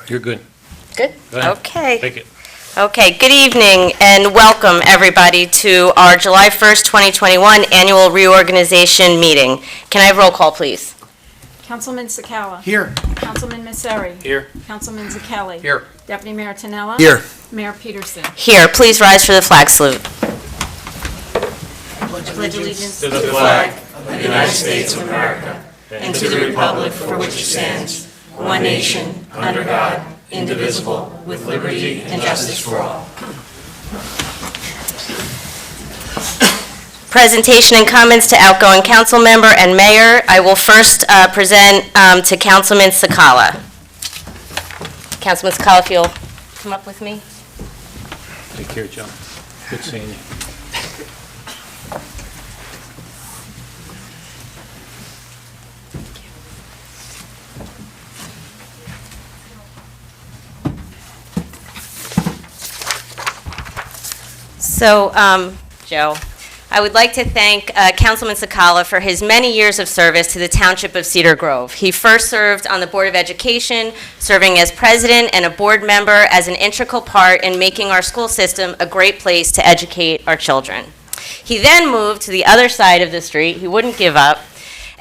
You're good. Good? Go ahead. Okay. Take it. Okay, good evening and welcome everybody to our July 1st, 2021 annual reorganization meeting. Can I have roll call, please? Councilman Sakala. Here. Councilman Messeri. Here. Councilman Zakelli. Here. Deputy Mayor Tinella. Here. Mayor Peterson. Here, please rise for the flag salute. Pledge allegiance To the flag of the United States of America and to the republic for which it stands, one nation, under God, indivisible, with liberty and justice for all. Presentation and comments to outgoing council member and mayor. I will first present to Councilman Sakala. Councilman Sakala, if you'll come up with me. Take care, Joe. Good seeing you. So, Joe, I would like to thank Councilman Sakala for his many years of service to the Township of Cedar Grove. He first served on the Board of Education, serving as president and a board member as an integral part in making our school system a great place to educate our children. He then moved to the other side of the street. He wouldn't give up.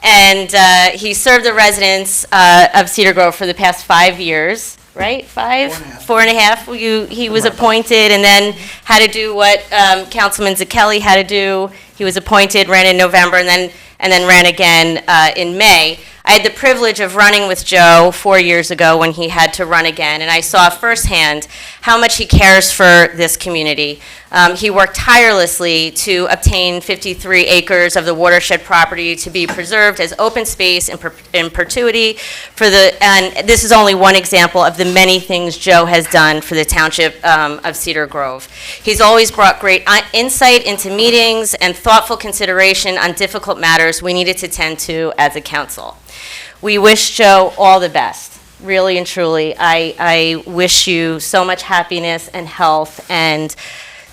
And he served the residents of Cedar Grove for the past 5 years. Right, 5? 4.5. He was appointed and then had to do what Councilman Zakelli had to do. He was appointed, ran in November, and then ran again in May. I had the privilege of running with Joe 4 years ago when he had to run again, and I saw firsthand how much he cares for this community. He worked tirelessly to obtain 53 acres of the watershed property to be preserved as open space in perpetuity and this is only one example of the many things Joe has done for the Township of Cedar Grove. He's always brought great insight into meetings and thoughtful consideration on difficult matters we needed to tend to as a council. We wish Joe all the best, really and truly. I wish you so much happiness and health and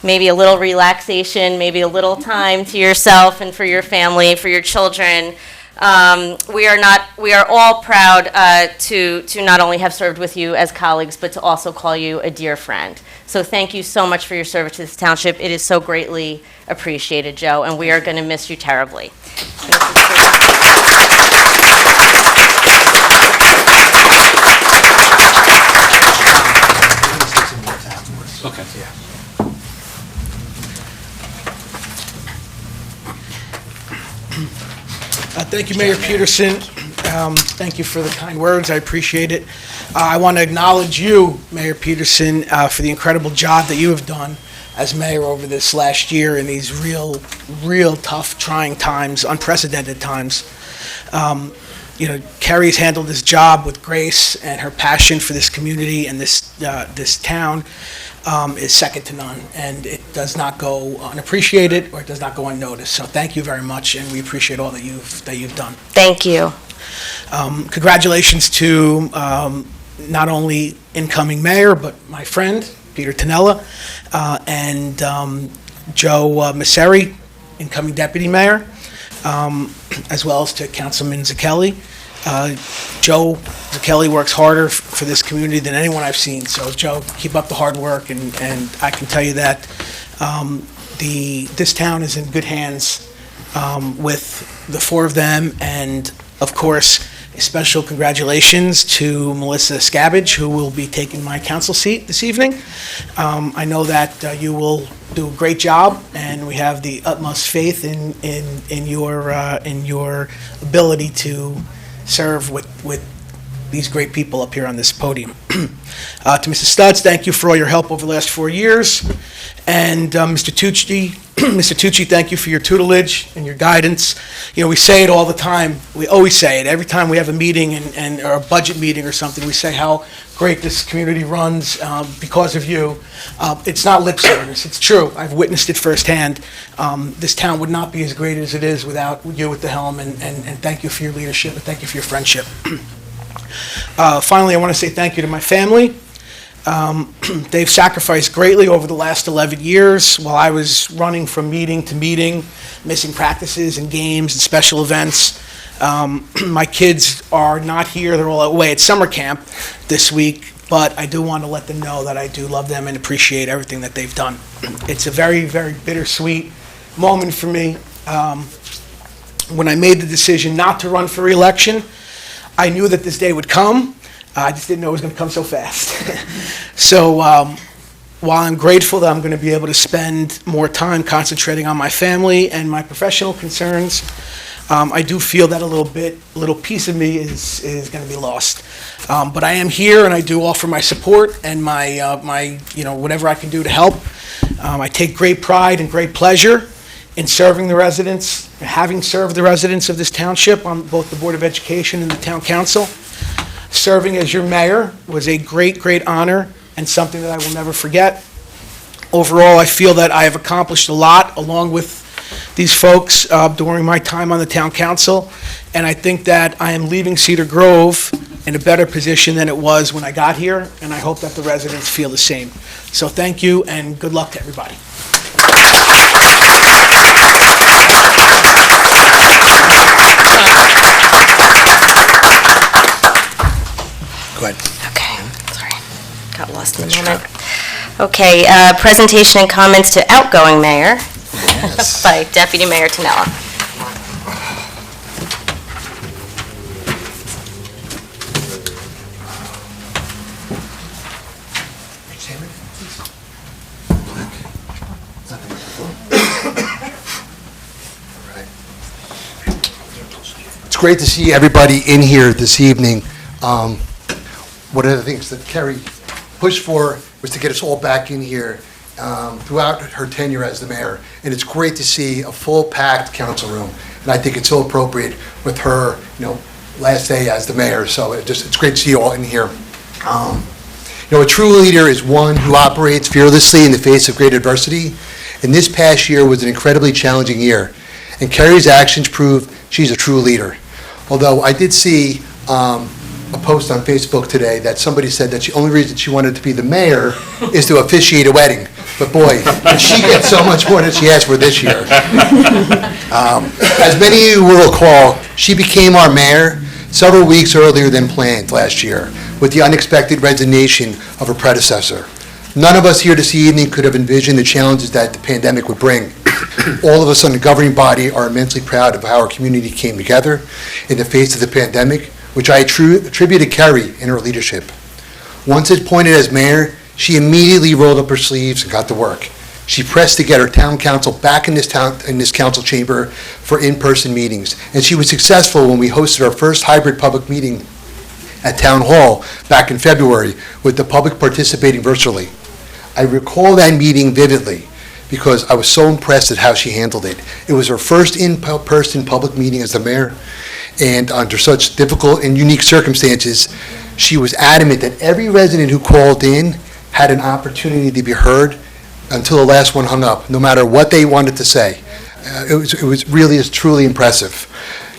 maybe a little relaxation, maybe a little time to yourself and for your family, for your children. We are all proud to not only have served with you as colleagues, but to also call you a dear friend. So thank you so much for your service to this township. It is so greatly appreciated, Joe, and we are going to miss you terribly. Okay. Thank you, Mayor Peterson. Thank you for the kind words. I appreciate it. I want to acknowledge you, Mayor Peterson, for the incredible job that you have done as mayor over this last year in these real tough, trying times, unprecedented times. Carrie's handled this job with grace, and her passion for this community and this town is second to none, and it does not go unappreciated or it does not go unnoticed. So thank you very much, and we appreciate all that you've done. Thank you. Congratulations to not only incoming mayor, but my friend Peter Tinella and Joe Messeri, incoming deputy mayor, as well as to Councilman Zakelli. Joe Zakelli works harder for this community than anyone I've seen. So Joe, keep up the hard work, and I can tell you that this town is in good hands with the four of them, and of course, a special congratulations to Melissa Scabbage, who will be taking my council seat this evening. I know that you will do a great job, and we have the utmost faith in your ability to serve with these great people up here on this podium. To Mrs. Stutz, thank you for all your help over the last 4 years. And Mr. Tucci, thank you for your tutelage and your guidance. You know, we say it all the time. We always say it. Every time we have a meeting or a budget meeting or something, we say how great this community runs because of you. It's not lip service. It's true. I've witnessed it firsthand. This town would not be as great as it is without you at the helm, and thank you for your leadership, and thank you for your friendship. Finally, I want to say thank you to my family. They've sacrificed greatly over the last 11 years while I was running from meeting to meeting, missing practices and games and special events. My kids are not here. They're all away at summer camp this week. but I do want to let them know that I do love them and appreciate everything that they've done. It's a very, very bittersweet moment for me. When I made the decision not to run for re-election, I knew that this day would come. I just didn't know it was going to come so fast. So while I'm grateful that I'm going to be able to spend more time concentrating on my family and my professional concerns, I do feel that a little piece of me is going to be lost. But I am here, and I do offer my support and my whatever I can do to help. I take great pride and great pleasure in serving the residents, having served the residents of this township on both the Board of Education and the Town Council. Serving as your mayor was a great, great honor and something that I will never forget. Overall, I feel that I have accomplished a lot along with these folks during my time on the Town Council, and I think that I am leaving Cedar Grove in a better position than it was when I got here, and I hope that the residents feel the same. So thank you, and good luck to everybody. Go ahead. Okay, sorry, got lost in the moment. Okay, presentation and comments to outgoing mayor by Deputy Mayor Tonella. It's great to see everybody in here this evening. One of the things that Kerry pushed for was to get us all back in here throughout her tenure as the mayor. And it's great to see a full packed council room. And I think it's so appropriate with her, last day as the mayor. So it's great to see you all in here. A true leader is one who operates fearlessly in the face of great adversity. And this past year was an incredibly challenging year. And Kerry's actions prove she's a true leader. Although I did see a post on Facebook today that somebody said that the only reason she wanted to be the mayor is to officiate a wedding. But boy, she gets so much more than she asked for this year. As many of you will recall, she became our mayor several weeks earlier than planned last year with the unexpected resignation of her predecessor. None of us here this evening could have envisioned the challenges that the pandemic would bring. All of us on the governing body are immensely proud of how our community came together in the face of the pandemic, which I attribute to Kerry and her leadership. Once appointed as mayor, she immediately rolled up her sleeves and got to work. She pressed to get her town council back in this council chamber for in-person meetings, and she was successful when we hosted our first hybrid public meeting at Town Hall back in February, with the public participating virtually. I recall that meeting vividly because I was so impressed at how she handled it. It was her first in-person public meeting as the mayor, and under such difficult and unique circumstances, she was adamant that every resident who called in had an opportunity to be heard until the last one hung up, no matter what they wanted to say. It was really truly impressive.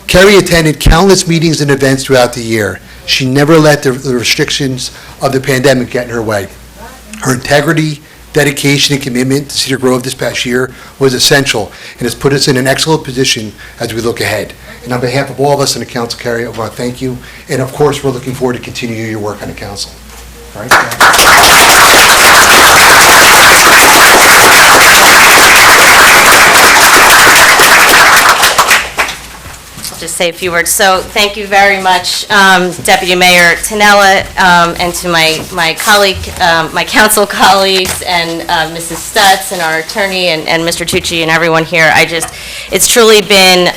Kerry attended countless meetings and events throughout the year. She never let the restrictions of the pandemic get in her way. Her integrity, dedication, and commitment to Cedar Grove this past year was essential and has put us in an excellent position as we look ahead. And on behalf of all of us in the council, Kerry, I want to thank you. And of course, we're looking forward to continuing your work on the council. All right. Just say a few words. So thank you very much, Deputy Mayor Tonella, and to my colleague, my council colleagues, and Mrs. Stutz, and our attorney, and Mr. Tucci, and everyone here. It's truly been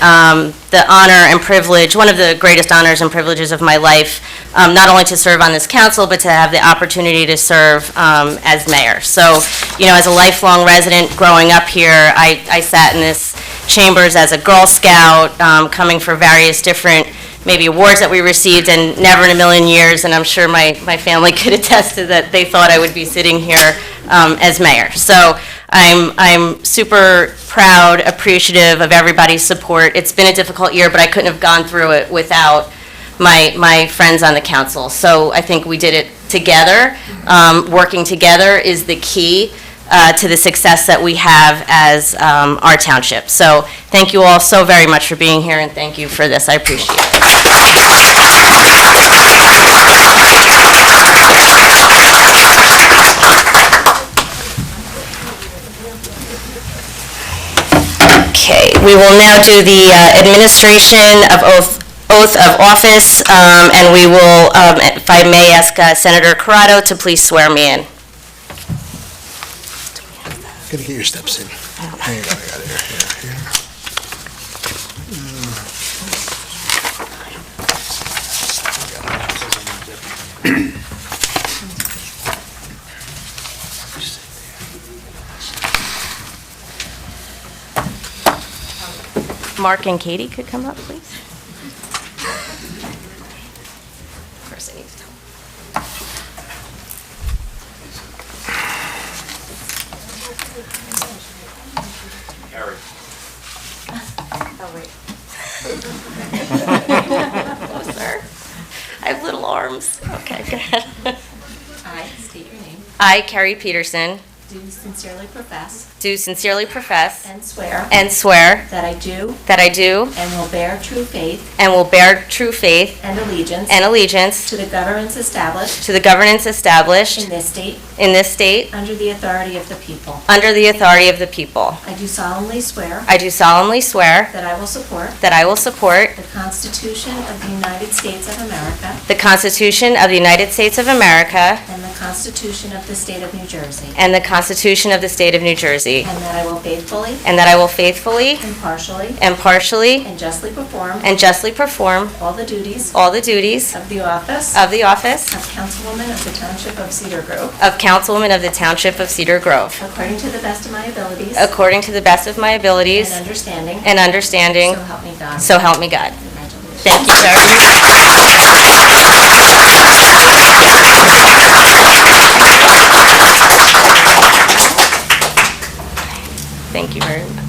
the honor and privilege, one of the greatest honors and privileges of my life, not only to serve on this council, but to have the opportunity to serve as mayor. So, as a lifelong resident growing up here, I sat in this chambers as a Girl Scout, coming for various different maybe awards that we received, and never in a million years, and I'm sure my family could attest to that, they thought I would be sitting here as mayor. So I'm super proud, appreciative of everybody's support. It's been a difficult year, but I couldn't have gone through it without my friends on the council. So I think we did it together. Working together is the key to the success that we have as our township. So thank you all so very much for being here, and thank you for this. I appreciate it. We will now do the administration of oath of office, and we will, if I may ask Senator Corrado to please swear me in. Gotta get your steps in. Hang on, I got it here. Mark and Katie could come up, please. Of course, I need to tell. Oh, wait. Closer. I have little arms. Okay, go ahead. I state your name. I, Carrie Peterson, Do sincerely profess do sincerely profess and swear and swear that I do that I do and will bear true faith and will bear true faith and allegiance and allegiance to the governments established to the governance established in this state in this state under the authority of the people. under the authority of the people. I do solemnly swear I do solemnly swear that I will support that I will support the Constitution of the United States of America the Constitution of the United States of America and the Constitution of the State of New Jersey, and the Constitution of the State of New Jersey, and that I will faithfully, impartially, and justly perform all the duties of the office of the office of Councilwoman of the Township of Cedar Grove, of Councilwoman of the Township of Cedar Grove, according to the best of my abilities according to the best of my abilities and and understanding, so help me God. so help me God. Congratulations. Thank you very much. Thank you very much.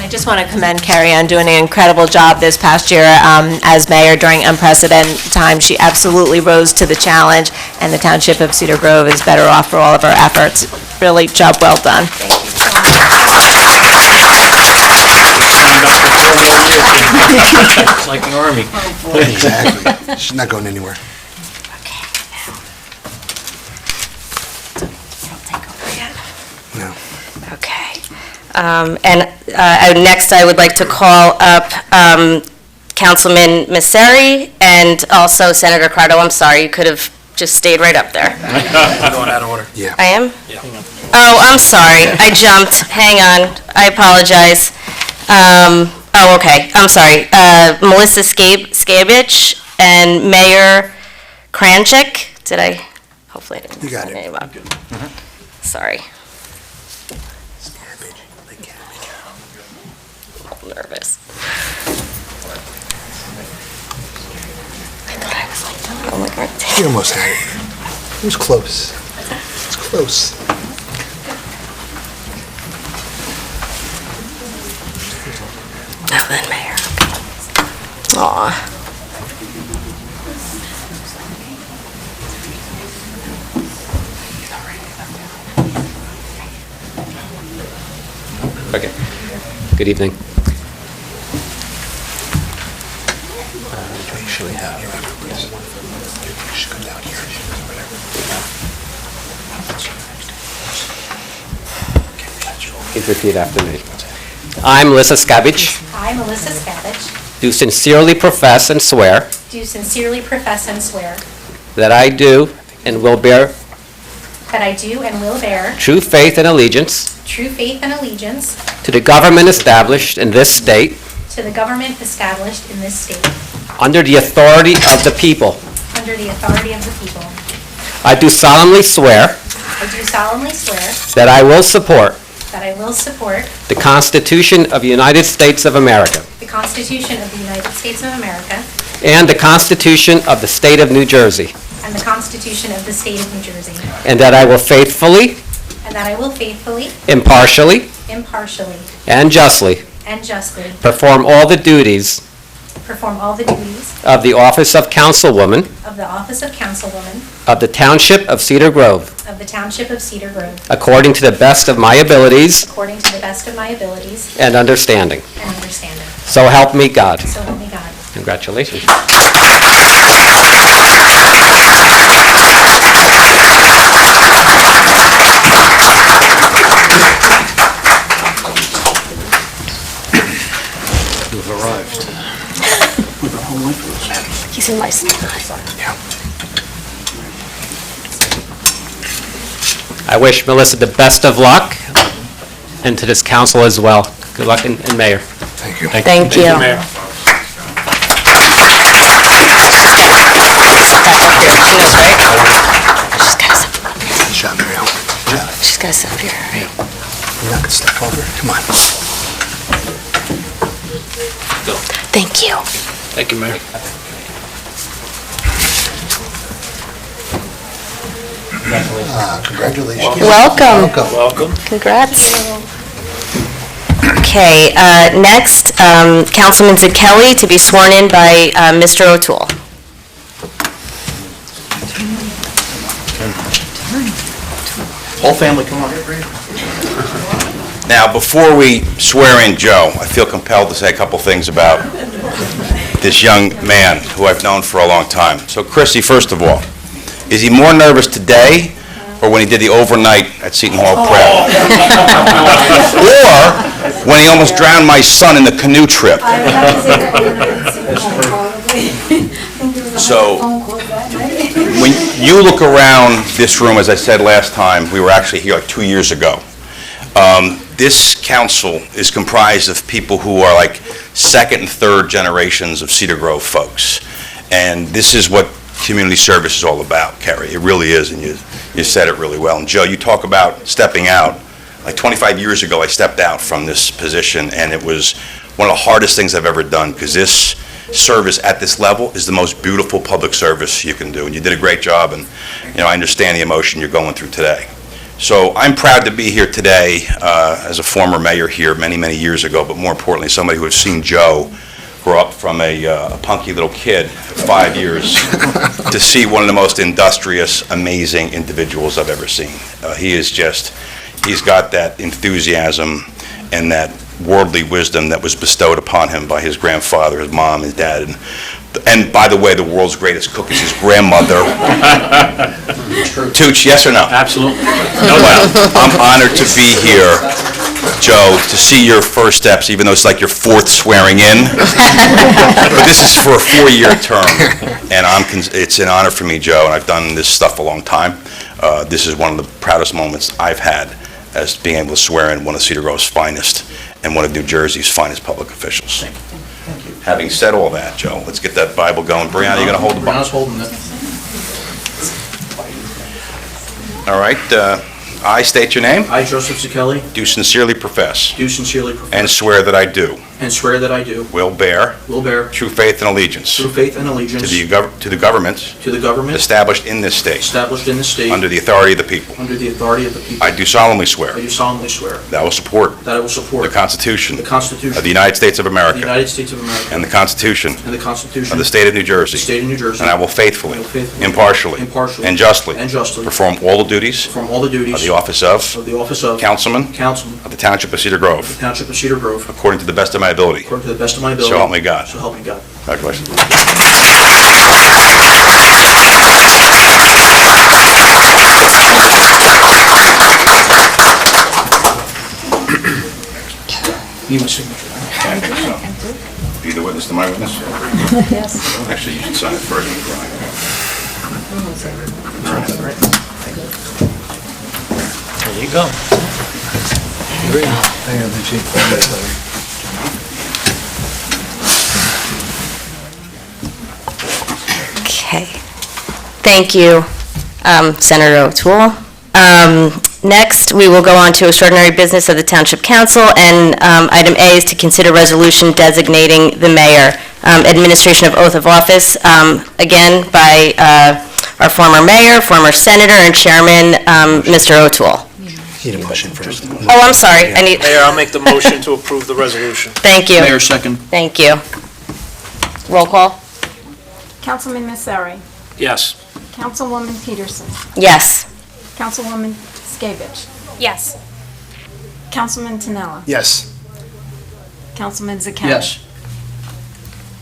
I just want to commend Carrie on doing an incredible job this past year as mayor during unprecedented times. She absolutely rose to the challenge, and the Township of Cedar Grove is better off for all of our efforts. Really, job well done. Signed up for 4 more years. It's like the Army. Exactly. She's not going anywhere. No. Okay. Next, I would like to call up Councilman Misery and also Senator Corrado. I'm sorry, you could have just stayed right up there. I'm going out of order. Yeah. I am? Yeah. Oh, I'm sorry. I jumped. Hang on. I apologize. Oh, okay. I'm sorry. Melissa Skabich and Mayor Kranchik. Did I? Hopefully I didn't You mess got my it. name up. Sorry. I'm nervous. I thought I was like, oh my God. You almost had it. It was close. It's close. Oh, then Mayor. Aw. Okay. Good evening. Please repeat after me. I, Melissa Skabich, I, Melissa Skavich, do sincerely profess and swear do sincerely profess and swear that I do and will bear that I do and will bear true faith and allegiance true faith and allegiance to the government established in this state to the government established in this state, under the authority of the people. under the authority of the people. I do solemnly swear I do solemnly swear that I will support that I will support the Constitution of the United States of America the Constitution of the United States of America and the Constitution of the State of New Jersey, and the Constitution of the State of New Jersey, and that I will faithfully, and that I will faithfully, impartially, impartially, and justly and justly perform all the duties perform all the duties of the office of Councilwoman of the office of Councilwoman of the Township of Cedar Grove, of the Township of Cedar Grove, according to the best of my abilities according to the best of my abilities and understanding. and understanding. So help me God. So help me God. Congratulations. I've arrived. He's in my I wish Melissa the best of luck, and to this council as well. Good luck, and Mayor. Thank you. Thank you. Mayor. Shot, Mario. She's got to sit up here, right? You're not gonna step over? Come on. Thank you. Thank you, Mayor. Congratulations. Welcome. Welcome. Congrats. Okay, next, Councilman Kelly to be sworn in by Mr. O'Toole. Whole family, come on. Now, before we swear in Joe, I feel compelled to say a couple things about this young man who I've known for a long time. So, Chrissy, first of all, is he more nervous today or when he did the overnight at Seton Hall Prep? Or when he almost drowned my son in the canoe trip? So, when you look around this room, as I said last time, we were actually here like 2 years ago. This council is comprised of people who are like second and third generations of Cedar Grove folks. And this is what community service is all about, Carrie. It really is, and you said it really well. And Joe, you talk about stepping out. Like 25 years ago, I stepped out from this position, and it was one of the hardest things I've ever done, because this service at this level is the most beautiful public service you can do. And you did a great job, and I understand the emotion you're going through today. So I'm proud to be here today as a former mayor here many, many years ago, but more importantly, somebody who has seen Joe grow up from a punky little kid, 5 years, to see one of the most industrious, amazing individuals I've ever seen. He's got that enthusiasm and that worldly wisdom that was bestowed upon him by his grandfather, his mom, his dad, and by the way, the world's greatest cook is his grandmother. Tucci, yes or no? Absolutely. Well, I'm honored to be here, Joe, to see your first steps, even though it's like your fourth swearing in. But this is for a 4-year term, and it's an honor for me, Joe, and I've done this stuff a long time. This is one of the proudest moments I've had as being able to swear in one of Cedar Grove's finest and one of New Jersey's finest public officials. Thank you. Having said all that, Joe, let's get that Bible going. Brianna, you going to hold the Bible? Brianna's holding it. All right. I state your name. I, Joseph Zucchelli, Do sincerely profess do sincerely profess and swear that I do and swear that I do will bear will bear true faith and allegiance true faith and allegiance to the government to the government established in this state established in the state under the authority of the people. under the authority of the people. I do solemnly swear I do solemnly swear that I will support that I will support the Constitution the Constitution of the United States of of the America United States of America and the Constitution and the Constitution of the State of New of Jersey, the State of New Jersey, and I will faithfully, I will faithfully, impartially, impartially, and justly and justly perform all the duties perform all the duties of the office of the office of Councilman Councilman of the Township of Cedar of the Grove, Township of Cedar Grove, according to the best of my ability. according to the best of my ability. So help me God. So help me God. Congratulations. Need my signature. Be the witness to my witness? Yes. Actually, you should sign it first. There you go. Okay. Thank you, Senator O'Toole. Next, we will go on to extraordinary business of the Township Council, and item A is to consider resolution designating the mayor. Administration of oath of office, again, by our former mayor, former senator, and chairman, Mr. O'Toole. Need a motion first. Oh, I'm sorry, I need, Mayor, I'll make the motion to approve the resolution. thank you, Mayor, second. thank you. Roll call? Councilman Messeri, Yes. Councilwoman Peterson, Yes. Councilwoman Skavich, Yes. Councilman Tinella, Yes. Councilman Zucchelli. Yes.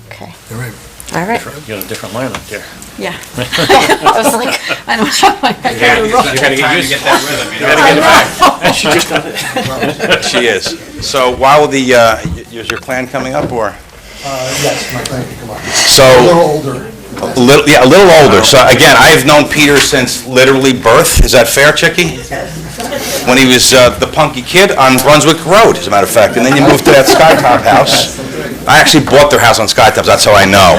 Okay, All right. all right. You got a different line up there. Yeah. I was like, I don't have my, I gotta roll. You gotta get that rhythm, you Gotta get it back. She just got it. She is. So while is your plan coming up, or? Yes, my client can come up. So, A little older. a little older. So again, I've known Peter since literally birth. Is that fair, Chicky? When he was the punky kid on Brunswick Road, as a matter of fact. And then you moved to that Skytop house. I actually bought their house on Skytop, that's how I know.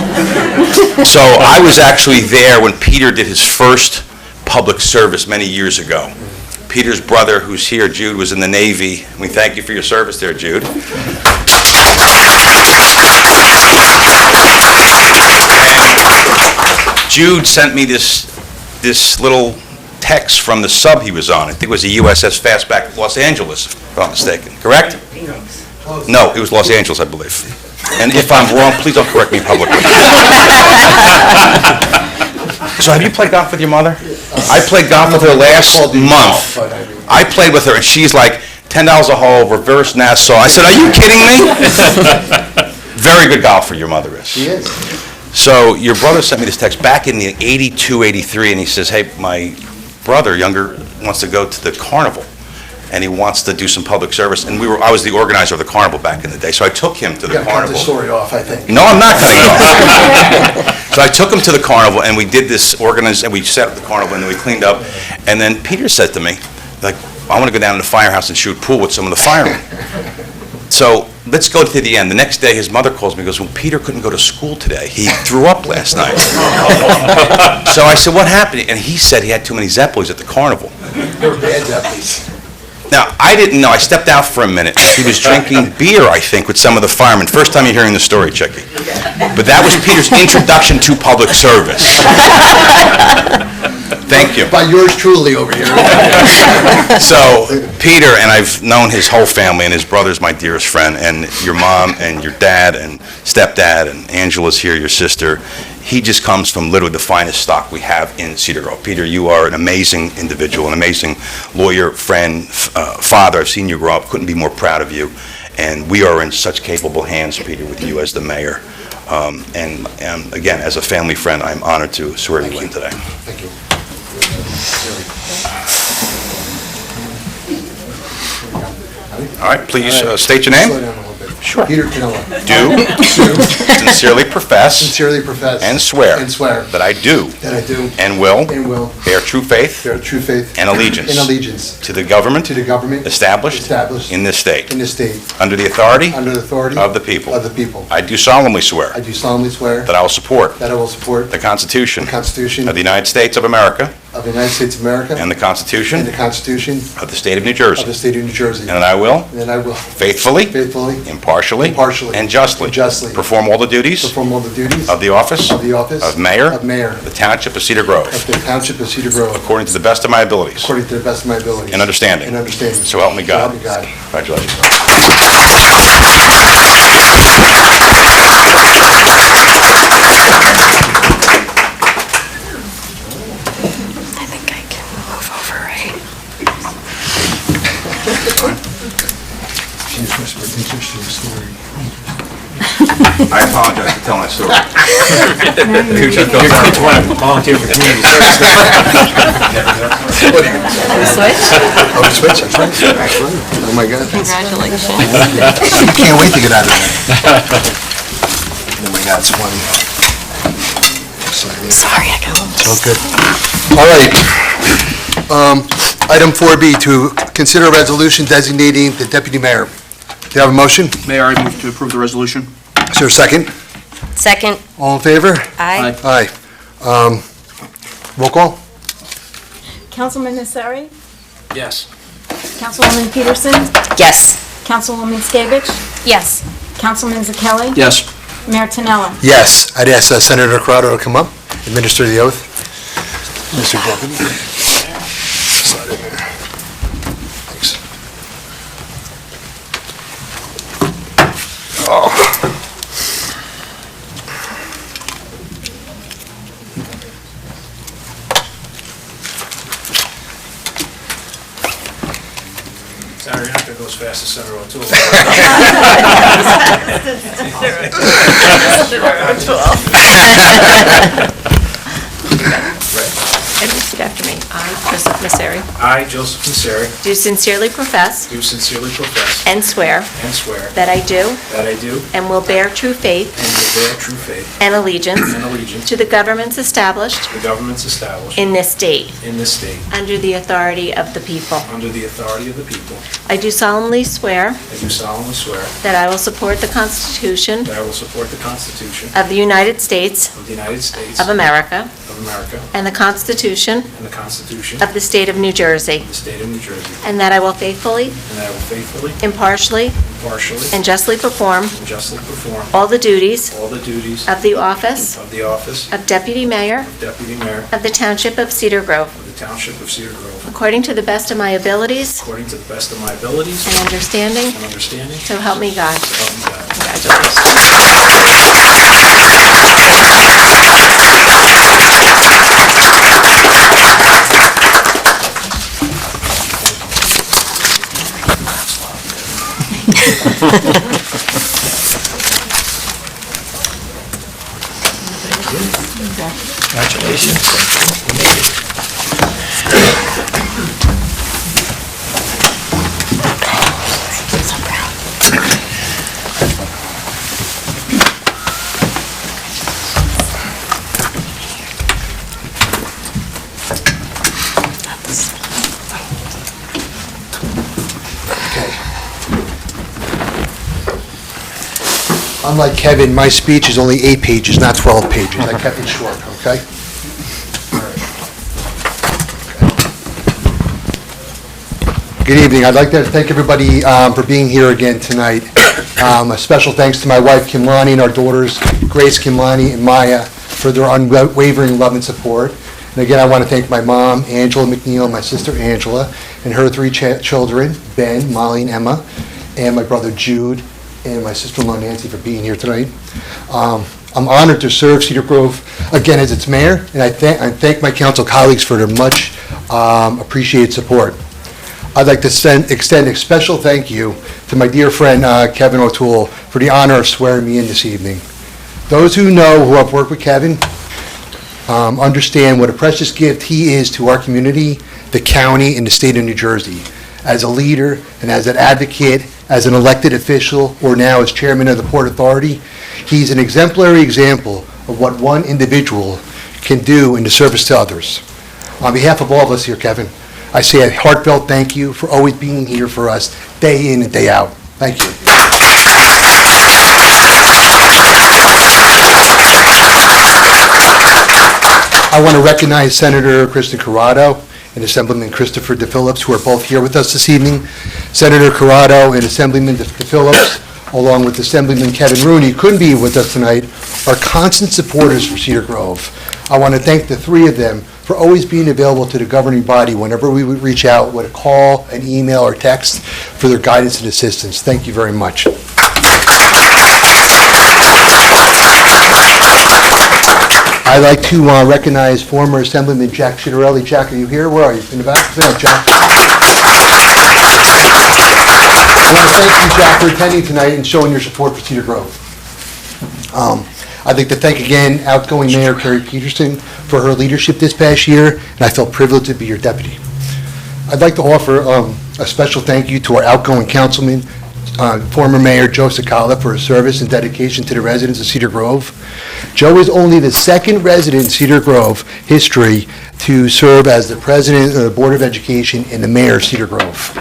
So I was actually there when Peter did his first public service many years ago. Peter's brother, who's here, Jude, was in the Navy. We thank you for your service there, Jude. Jude sent me this little text from the sub he was on. I think it was the USS Fastback, Los Angeles, if I'm not mistaken. Correct? No, it was Los Angeles, I believe. And if I'm wrong, please don't correct me publicly. So have you played golf with your mother? I played golf with her last month. I played with her, and she's like, $10 a hole, reverse Nassau. I said, are you kidding me? Very good golfer, your mother is. She is. So your brother sent me this text back in the 82, 83, and he says, hey, my brother, younger, wants to go to the carnival, and he wants to do some public service. And I was the organizer of the carnival back in the day, so I took him to the You gotta cut carnival. the story off, I think. No, I'm not cutting it off. So I took him to the carnival, and we did this and we set up the carnival, and then we cleaned up. And then Peter said to me, like, I want to go down to the firehouse and shoot pool with some of the firemen. So let's go to the end. The next day, his mother calls me and goes, well, Peter couldn't go to school today. He threw up last night. So I said, what happened? And he said he had too many Zeppelis at the carnival. They were bad Zeppelis. Now, I didn't know. I stepped out for a minute. He was drinking beer, I think, with some of the firemen. First time you're hearing the story, Chicky. But that was Peter's introduction to public service. Thank you. By yours truly over here. So, Peter, and I've known his whole family, and his brother's my dearest friend, and your mom and your dad and stepdad, and Angela's here, your sister. He just comes from literally the finest stock we have in Cedar Grove. Peter, you are an amazing individual, an amazing lawyer, friend, father. I've seen you grow up. Couldn't be more proud of you. And we are in such capable hands, Peter, with you as the mayor. And again, as a family friend, I'm honored to swear you in today. Thank you. All right, please state your name. Slow down a little bit. Sure. Peter Canella. Do sincerely profess Sincerely profess. and swear And swear. that I do That I do. and will And will. bear true faith Bear true faith. and allegiance And allegiance. to the government To the government. established Established. in this state In this state. under the authority Under the authority. of the people. Of the people. I do solemnly swear I do solemnly swear. that I will support That I will support. the Constitution The Constitution. of the United States of America Of the United States of America. and the Constitution And the Constitution. of the State of New Of Jersey, the State of New Jersey. and that I will And that I will. faithfully, Faithfully. impartially, Impartially. and justly And justly. perform all the duties Perform all the duties. of the office Of the office. of Mayor Of Mayor. of the Township of Cedar Grove, Of the Township of Cedar Grove. according to the best of my abilities According to the best of my abilities. and understanding. And understanding. So help me God. So help me God. Congratulations. I think I can move over, right? She just whispered interesting story. I apologize for telling that story. Volunteer for community service. Switch? Oh, the switch, that's right. That's right. Oh, my God. Congratulations. Can't wait to get out of there. Oh, my God, it's funny. Sorry, I got a little. Oh, good. All right. Item 4B, to consider a resolution designating the deputy mayor. Do you have a motion? Mayor, I move to approve the resolution. Is there a second? Second, All in favor? aye. Aye. Roll call? Councilman Nasseri, Yes. Councilwoman Peterson, Yes. Councilwoman Skavich, Yes. Councilman Zakeli, Yes. Mayor Tinella. Yes. I'd ask Senator Corrado to come up, administer the oath. Mr. Deputy. Slide in there. Thanks. Sorry, you're not going to go as fast as Senator O'Toole. And repeat after me. I, Joseph Nasseri, I, Joseph Misery, do sincerely profess do sincerely profess and swear and swear that I do that I do and will bear true faith and will bear true faith and allegiance and allegiance to the governments established to the governments established in this state in this state under the authority of the people. under the authority of the people. I do solemnly swear I do solemnly swear that I will support the Constitution that I will support the Constitution of the United States of the United States of America and and the Constitution the Constitution of the State of New Jersey, of the State of New Jersey, and that I will faithfully, and that I will faithfully, impartially, impartially, and justly perform and justly perform all the duties all the duties of the office of the office of Deputy Mayor of Deputy Mayor of the Township of Cedar Grove, of the Township of Cedar Grove, according to the best of my abilities according to the best of my abilities and understanding, and understanding, so help me God. so help me God. Congratulations. Unlike Kevin, my speech is only 8 pages, not 12 pages. I kept it short, okay? Good evening. I'd like to thank everybody for being here again tonight. A special thanks to my wife, Kim Lonnie, and our daughters, Grace, Kim Lonnie, and Maya, for their unwavering love and support. And again, I want to thank my mom, Angela McNeil, my sister Angela, and her 3 children, Ben, Molly, and Emma, and my brother Jude, and my sister-in-law Nancy for being here tonight. I'm honored to serve Cedar Grove again as its mayor, and I thank my council colleagues for their much appreciated support. I'd like to extend a special thank you to my dear friend Kevin O'Toole for the honor of swearing me in this evening. Those who know who have worked with Kevin understand what a precious gift he is to our community, the county, and the state of New Jersey. As a leader and as an advocate, as an elected official, or now as chairman of the Port Authority, he's an exemplary example of what one individual can do in the service to others. On behalf of all of us here, Kevin, I say a heartfelt thank you for always being here for us, day in and day out. Thank you. I want to recognize Senator Kristen Corrado and Assemblyman Christopher DePhillips, who are both here with us this evening. Senator Corrado and Assemblyman DePhillips, along with Assemblyman Kevin Rooney, couldn't be with us tonight, are constant supporters for Cedar Grove. I want to thank the 3 of them for always being available to the governing body whenever we would reach out with a call, an email, or text for their guidance and assistance. Thank you very much. I'd like to recognize former Assemblyman Jack Chitarelli. Jack, are you here? Where are you? In the back? Sit down, Jack. I want to thank you, Jack, for attending tonight and showing your support for Cedar Grove. I'd like to thank again outgoing Mayor Carrie Peterson for her leadership this past year, and I felt privileged to be your deputy. I'd like to offer a special thank you to our outgoing councilman, former Mayor Joe Sakala, for his service and dedication to the residents of Cedar Grove. Joe is only the 2nd resident in Cedar Grove history to serve as the president of the Board of Education and the mayor of Cedar Grove.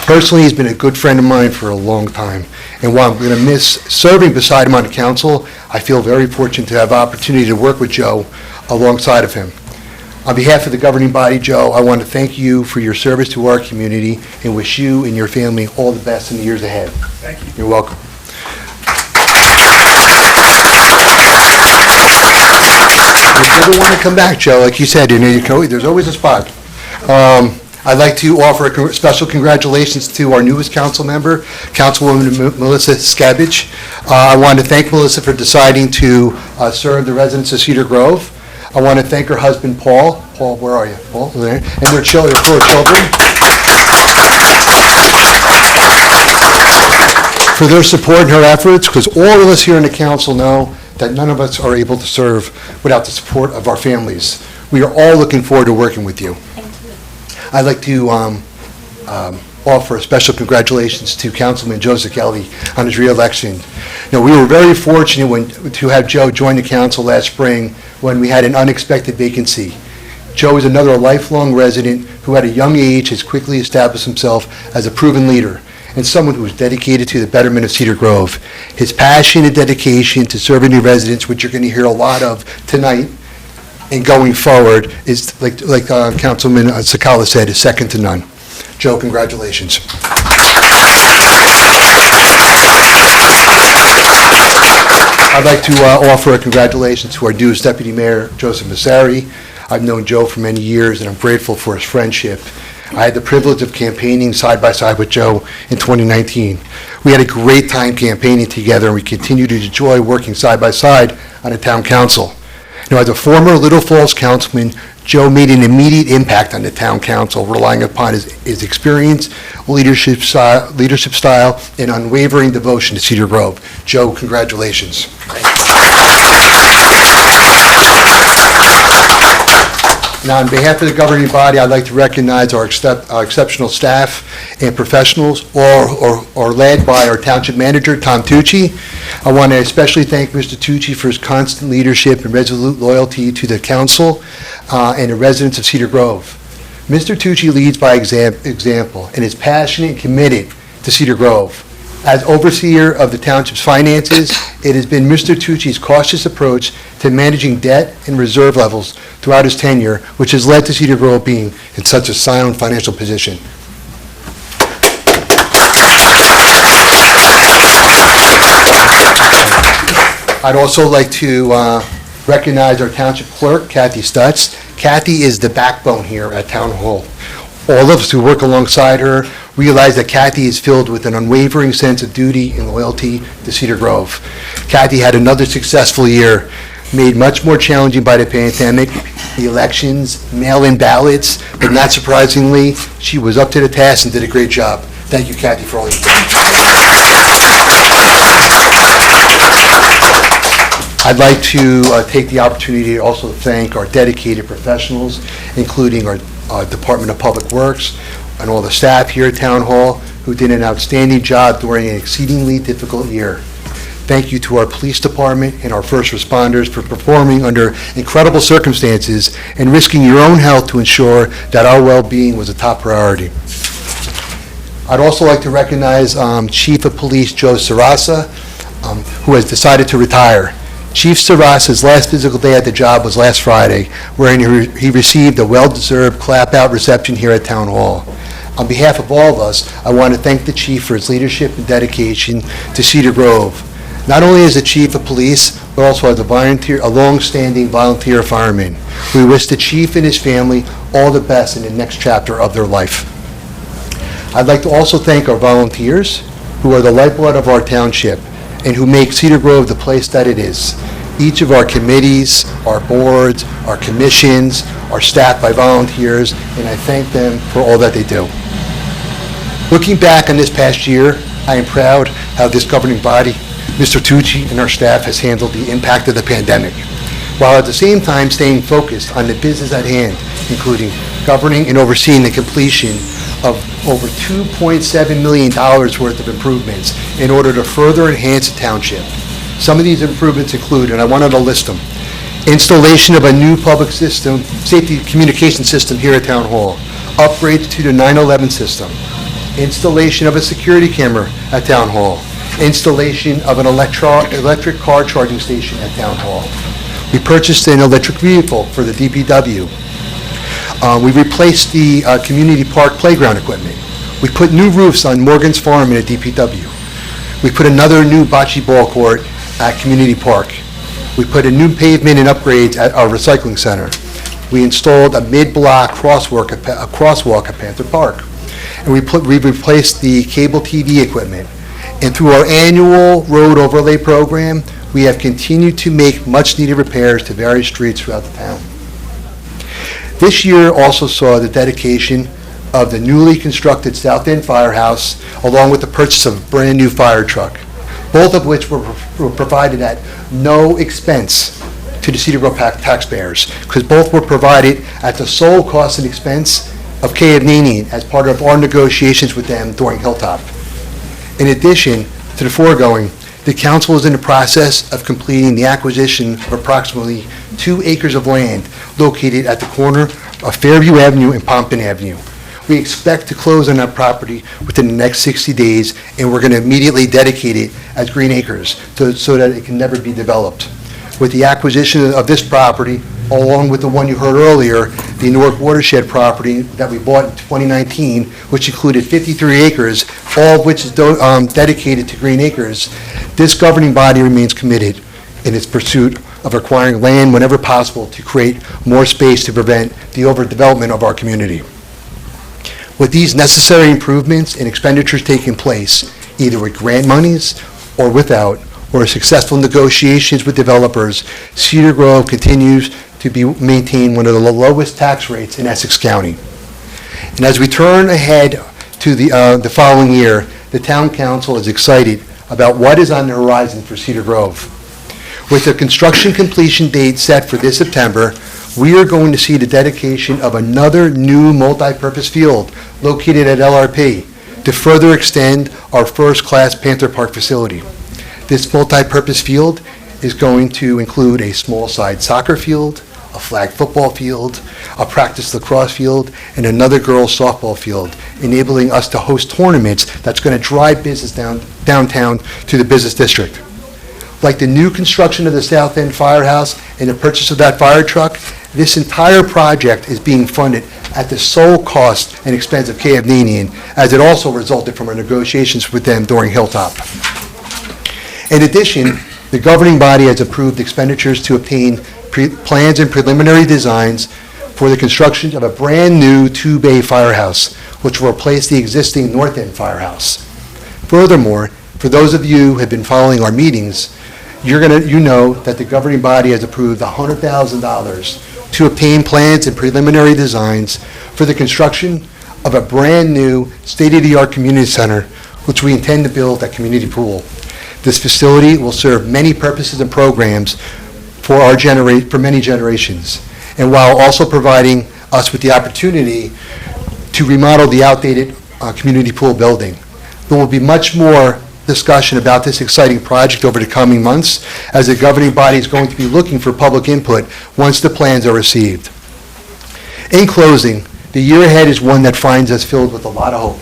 Personally, he's been a good friend of mine for a long time, and while I'm going to miss serving beside him on the council, I feel very fortunate to have the opportunity to work with Joe alongside of him. On behalf of the governing body, Joe, I want to thank you for your service to our community and wish you and your family all the best in the years ahead. Thank you. You're welcome. If you ever want to come back, Joe, like you said, there's always a spot. I'd like to offer a special congratulations to our newest council member, Councilwoman Melissa Skabbage. I want to thank Melissa for deciding to serve the residents of Cedar Grove. I want to thank her husband, Paul. Paul, where are you? Paul, there. And their children, 4 children, for their support and her efforts, because all of us here in the council know that none of us are able to serve without the support of our families. We are all looking forward to working with you. I'd like to offer a special congratulations to Councilman Joe Kelly on his reelection. Now, we were very fortunate to have Joe join the council last spring when we had an unexpected vacancy. Joe is another lifelong resident who at a young age has quickly established himself as a proven leader and someone who is dedicated to the betterment of Cedar Grove. His passion and dedication to serving the residents, which you're going to hear a lot of tonight and going forward, is, like Councilman Sakala said, is second to none. Joe, congratulations. I'd like to offer a congratulations to our newest Deputy Mayor, Joseph Massari. I've known Joe for many years, and I'm grateful for his friendship. I had the privilege of campaigning side by side with Joe in 2019. We had a great time campaigning together, and we continue to enjoy working side by side on the town council. Now, as a former Little Falls councilman, Joe made an immediate impact on the town council, relying upon his experience, leadership style, and unwavering devotion to Cedar Grove. Joe, congratulations. Now, on behalf of the governing body, I'd like to recognize our exceptional staff and professionals, all led by our township manager, Tom Tucci. I want to especially thank Mr. Tucci for his constant leadership and resolute loyalty to the council and the residents of Cedar Grove. Mr. Tucci leads by example and is passionate and committed to Cedar Grove. As overseer of the township's finances, it has been Mr. Tucci's cautious approach to managing debt and reserve levels throughout his tenure, which has led to Cedar Grove being in such a sound financial position. I'd also like to recognize our township clerk, Kathy Stutz. Kathy is the backbone here at Town Hall. All of us who work alongside her realize that Kathy is filled with an unwavering sense of duty and loyalty to Cedar Grove. Kathy had another successful year, made much more challenging by the pandemic, the elections, mail-in ballots, but not surprisingly, she was up to the task and did a great job. Thank you, Kathy, for all you do. I'd like to take the opportunity to also thank our dedicated professionals, including our Department of Public Works and all the staff here at Town Hall who did an outstanding job during an exceedingly difficult year. Thank you to our police department and our first responders for performing under incredible circumstances and risking your own health to ensure that our well-being was a top priority. I'd also like to recognize Chief of Police Joe Sarasa, who has decided to retire. Chief Sarasa's last physical day at the job was last Friday, wherein he received a well-deserved clap-out reception here at Town Hall. On behalf of all of us, I want to thank the Chief for his leadership and dedication to Cedar Grove, not only as the Chief of Police, but also as a long-standing volunteer fireman. We wish the Chief and his family all the best in the next chapter of their life. I'd like to also thank our volunteers, who are the lifeblood of our township, and who make Cedar Grove the place that it is. Each of our committees, our boards, our commissions are staffed by volunteers, and I thank them for all that they do. Looking back on this past year, I am proud how this governing body, Mr. Tucci, and our staff has handled the impact of the pandemic, while at the same time staying focused on the business at hand, including governing and overseeing the completion of over $2.7 million worth of improvements in order to further enhance the township. Some of these improvements include, and I wanted to list them, installation of a new public system, safety communication system here at Town Hall, upgrades to the 911 system, installation of a security camera at Town Hall, installation of an electric car charging station at Town Hall. We purchased an electric vehicle for the DPW. We replaced the community park playground equipment. We put new roofs on Morgan's Farm in a DPW. We put another new bocce ball court at Community Park. We put a new pavement and upgrades at our recycling center. We installed a mid-block crosswalk at Panther Park. And we replaced the cable TV equipment. And through our annual road overlay program, we have continued to make much-needed repairs to various streets throughout the town. This year also saw the dedication of the newly constructed South End Firehouse, along with the purchase of a brand-new fire truck, both of which were provided at no expense to the Cedar Grove taxpayers, because both were provided at the sole cost and expense of Kayavnini as part of our negotiations with them during Hilltop. In addition to the foregoing, the council is in the process of completing the acquisition of approximately 2 acres of land located at the corner of Fairview Avenue and Pompton Avenue. We expect to close on that property within the next 60 days, and we're going to immediately dedicate it as green acres so that it can never be developed. With the acquisition of this property, along with the one you heard earlier, the Newark Watershed property that we bought in 2019, which included 53 acres, all of which is dedicated to green acres, this governing body remains committed in its pursuit of acquiring land whenever possible to create more space to prevent the overdevelopment of our community. With these necessary improvements and expenditures taking place, either with grant monies or without, or successful negotiations with developers, Cedar Grove continues to maintain one of the lowest tax rates in Essex County. And as we turn ahead to the following year, the Town Council is excited about what is on the horizon for Cedar Grove. With the construction completion date set for this September, we are going to see the dedication of another new multi-purpose field located at LRP to further extend our first-class Panther Park facility. This multi-purpose field is going to include a small-side soccer field, a flag football field, a practice lacrosse field, and another girls softball field, enabling us to host tournaments that's going to drive business downtown to the business district. Like the new construction of the South End Firehouse and the purchase of that fire truck, this entire project is being funded at the sole cost and expense of Kayavnini, as it also resulted from our negotiations with them during Hilltop. In addition, the governing body has approved expenditures to obtain plans and preliminary designs for the construction of a brand-new 2-bay firehouse, which will replace the existing North End Firehouse. Furthermore, for those of you who have been following our meetings, you know that the governing body has approved $100,000 to obtain plans and preliminary designs for the construction of a brand-new state-of-the-art community center, which we intend to build at Community Pool. This facility will serve many purposes and programs for many generations, and while also providing us with the opportunity to remodel the outdated Community Pool building. There will be much more discussion about this exciting project over the coming months, as the governing body is going to be looking for public input once the plans are received. In closing, the year ahead is one that finds us filled with a lot of hope.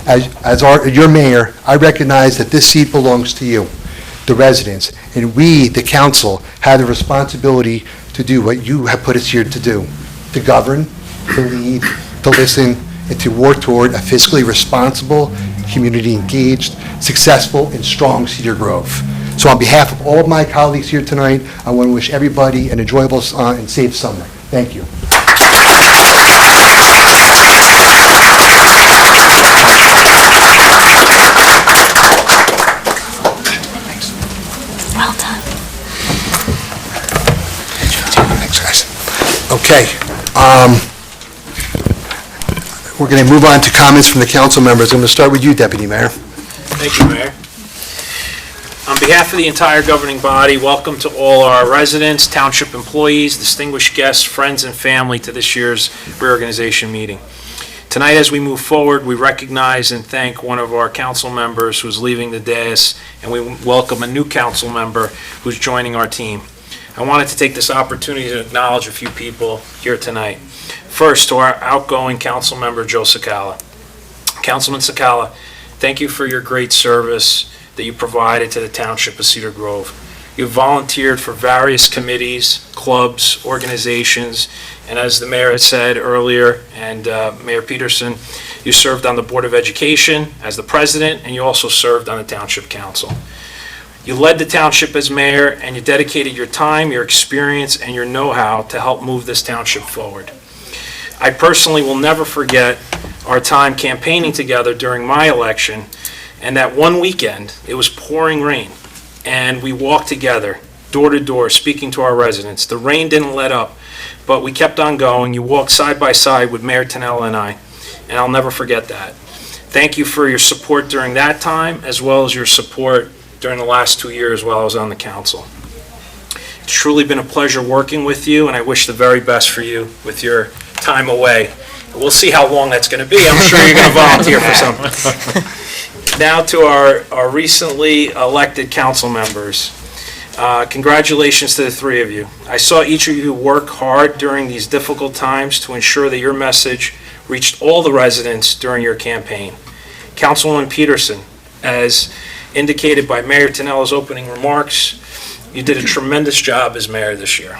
As your mayor, I recognize that this seat belongs to you, the residents, and we, the council, have the responsibility to do what you have put us here to do, to govern, to lead, to listen, and to work toward a fiscally responsible, community-engaged, successful, and strong Cedar Grove. So on behalf of all of my colleagues here tonight, I want to wish everybody an enjoyable and safe summer. Thank you. Well done. Thanks, guys. Okay. We're going to move on to comments from the council members. I'm going to start with you, Deputy Mayor. Thank you, Mayor. On behalf of the entire governing body, welcome to all our residents, township employees, distinguished guests, friends, and family to this year's reorganization meeting. Tonight, as we move forward, we recognize and thank one of our council members who's leaving the dais, and we welcome a new council member who's joining our team. I wanted to take this opportunity to acknowledge a few people here tonight. First, to our outgoing council member, Joe Sakala. Councilman Sakala, thank you for your great service that you provided to the Township of Cedar Grove. You volunteered for various committees, clubs, organizations, and as the mayor had said earlier, and Mayor Peterson, you served on the Board of Education as the president, and you also served on the Township Council. You led the township as mayor, and you dedicated your time, your experience, and your know-how to help move this township forward. I personally will never forget our time campaigning together during my election, and that one weekend, it was pouring rain, and we walked together, door to door, speaking to our residents. The rain didn't let up, but we kept on going. You walked side by side with Mayor Tannella and I, and I'll never forget that. Thank you for your support during that time, as well as your support during the last 2 years while I was on the council. It's truly been a pleasure working with you, and I wish the very best for you with your time away. We'll see how long that's going to be. I'm sure you're going to volunteer for something. Now to our recently elected council members. Congratulations to the three of you. I saw each of you work hard during these difficult times to ensure that your message reached all the residents during your campaign. Councilwoman Peterson, as indicated by Mayor Tonello's opening remarks, you did a tremendous job as mayor this year.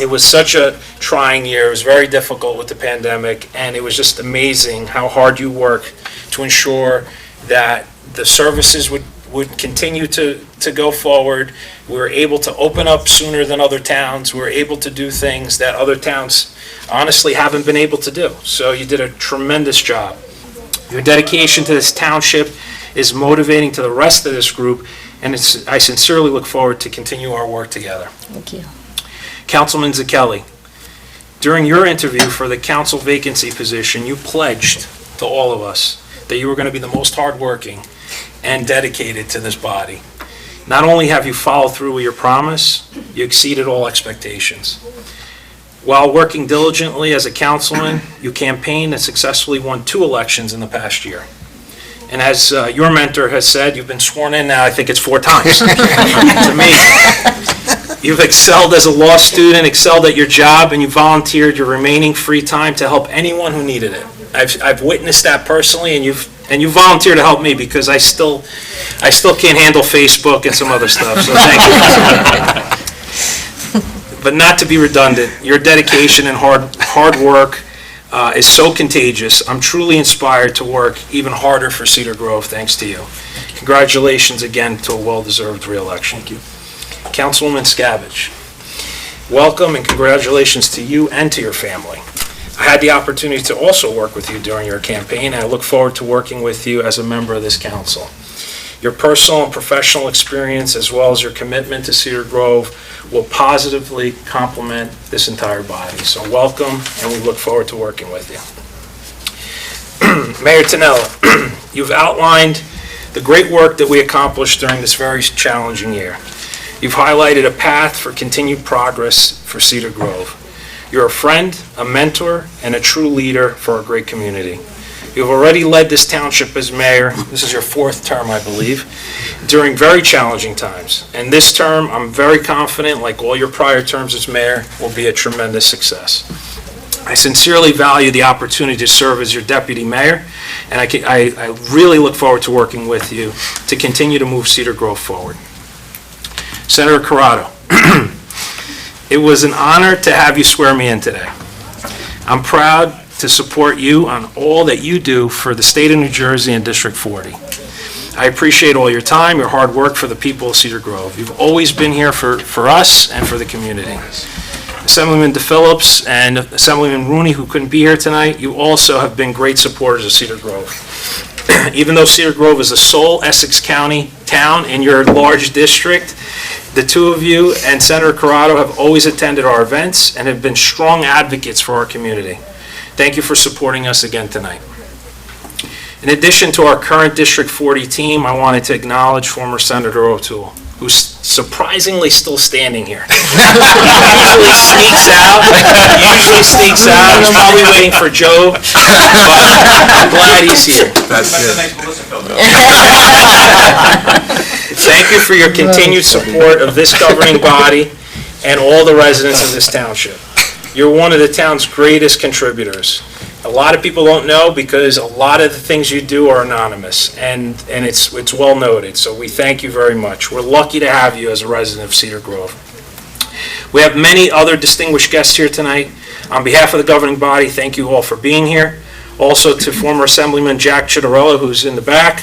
It was such a trying year. It was very difficult with the pandemic, and it was just amazing how hard you worked to ensure that the services would continue to go forward. We were able to open up sooner than other towns. We were able to do things that other towns honestly haven't been able to do. So you did a tremendous job. Your dedication to this township is motivating to the rest of this group, and I sincerely look forward to continue our work together. Thank you. Councilman Zakelli, during your interview for the council vacancy position, you pledged to all of us that you were going to be the most hardworking and dedicated to this body. Not only have you followed through with your promise, you exceeded all expectations. While working diligently as a councilman, you campaigned and successfully won 2 elections in the past year. And as your mentor has said, you've been sworn in now, I think it's 4 times. It's amazing. You've excelled as a law student, excelled at your job, and you volunteered your remaining free time to help anyone who needed it. I've witnessed that personally, and you volunteered to help me because I still can't handle Facebook and some other stuff, so thank you. But not to be redundant, your dedication and hard work is so contagious. I'm truly inspired to work even harder for Cedar Grove thanks to you. Congratulations again to a well-deserved re-election. Thank you. Councilwoman Scabbage, welcome and congratulations to you and to your family. I had the opportunity to also work with you during your campaign, and I look forward to working with you as a member of this council. Your personal and professional experience, as well as your commitment to Cedar Grove, will positively complement this entire body. So welcome, and we look forward to working with you. Mayor Tonello, you've outlined the great work that we accomplished during this very challenging year. You've highlighted a path for continued progress for Cedar Grove. You're a friend, a mentor, and a true leader for our great community. You've already led this township as mayor, this is your 4th term, I believe, during very challenging times. And this term, I'm very confident, like all your prior terms as mayor, will be a tremendous success. I sincerely value the opportunity to serve as your deputy mayor, and I really look forward to working with you to continue to move Cedar Grove forward. Senator Corrado, it was an honor to have you swear me in today. I'm proud to support you on all that you do for the state of New Jersey and District 40. I appreciate all your time, your hard work for the people of Cedar Grove. You've always been here for us and for the community. Assemblyman DePhillips and Assemblyman Rooney, who couldn't be here tonight, you also have been great supporters of Cedar Grove. Even though Cedar Grove is the sole Essex County town in your large district, the two of you and Senator Corrado have always attended our events and have been strong advocates for our community. Thank you for supporting us again tonight. In addition to our current District 40 team, I wanted to acknowledge former Senator O'Toole, who's surprisingly still standing here. He usually sneaks out. He's probably waiting for Joe, but I'm glad he's here. Thank you for your continued support of this governing body and all the residents of this township. You're one of the town's greatest contributors. A lot of people don't know because a lot of the things you do are anonymous, and it's well noted, so we thank you very much. We're lucky to have you as a resident of Cedar Grove. We have many other distinguished guests here tonight. On behalf of the governing body, thank you all for being here. Also to former Assemblyman Jack Chittarella, who's in the back,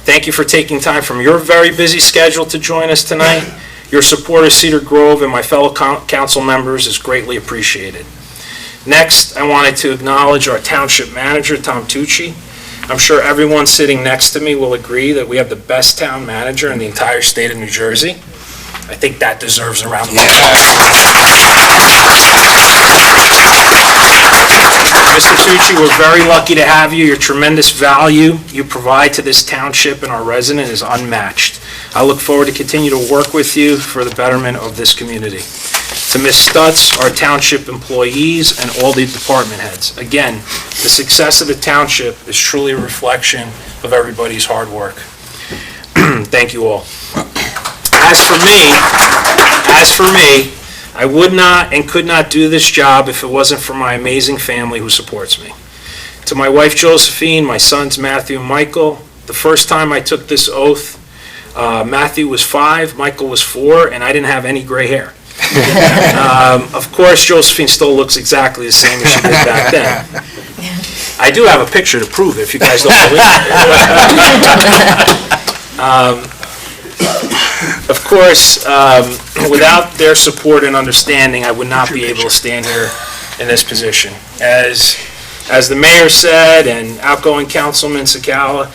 thank you for taking time from your very busy schedule to join us tonight. Your support of Cedar Grove and my fellow council members is greatly appreciated. Next, I wanted to acknowledge our township manager, Tom Tucci. I'm sure everyone sitting next to me will agree that we have the best town manager in the entire state of New Jersey. I think that deserves a round of applause. Mr. Tucci, we're very lucky to have you. Your tremendous value you provide to this township and our resident is unmatched. I look forward to continue to work with you for the betterment of this community. to Ms. Stutz, our township employees, and all the department heads. Again, the success of the township is truly a reflection of everybody's hard work. Thank you all. As for me, I would not and could not do this job if it wasn't for my amazing family who supports me. To my wife Josephine, my sons Matthew and Michael, the first time I took this oath, Matthew was 5, Michael was 4, and I didn't have any gray hair. Of course, Josephine still looks exactly the same as she did back then. I do have a picture to prove it, if you guys don't believe it. Of course, without their support and understanding, I would not be able to stand here in this position. As the mayor said, and outgoing Councilman Sakala,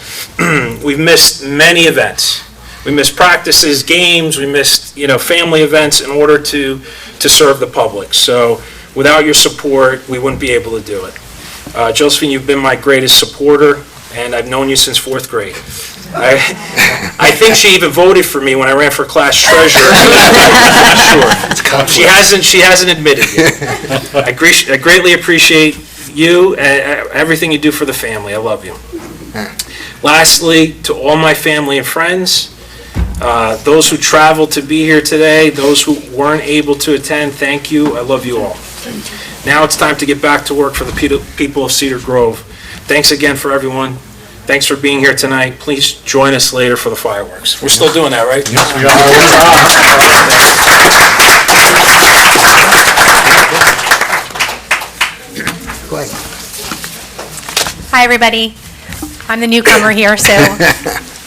we've missed many events. We missed practices, games, we missed, family events in order to serve the public. So without your support, we wouldn't be able to do it. Josephine, you've been my greatest supporter, and I've known you since 4th grade. I think she even voted for me when I ran for class treasurer. Sure. She hasn't admitted it. I greatly appreciate you and everything you do for the family. I love you. Lastly, to all my family and friends, those who traveled to be here today, those who weren't able to attend, thank you. I love you all. Now it's time to get back to work for the people of Cedar Grove. Thanks again for everyone. Thanks for being here tonight. Please join us later for the fireworks. We're still doing that, right? Yes, we are. Go ahead. Hi, everybody. I'm the newcomer here, so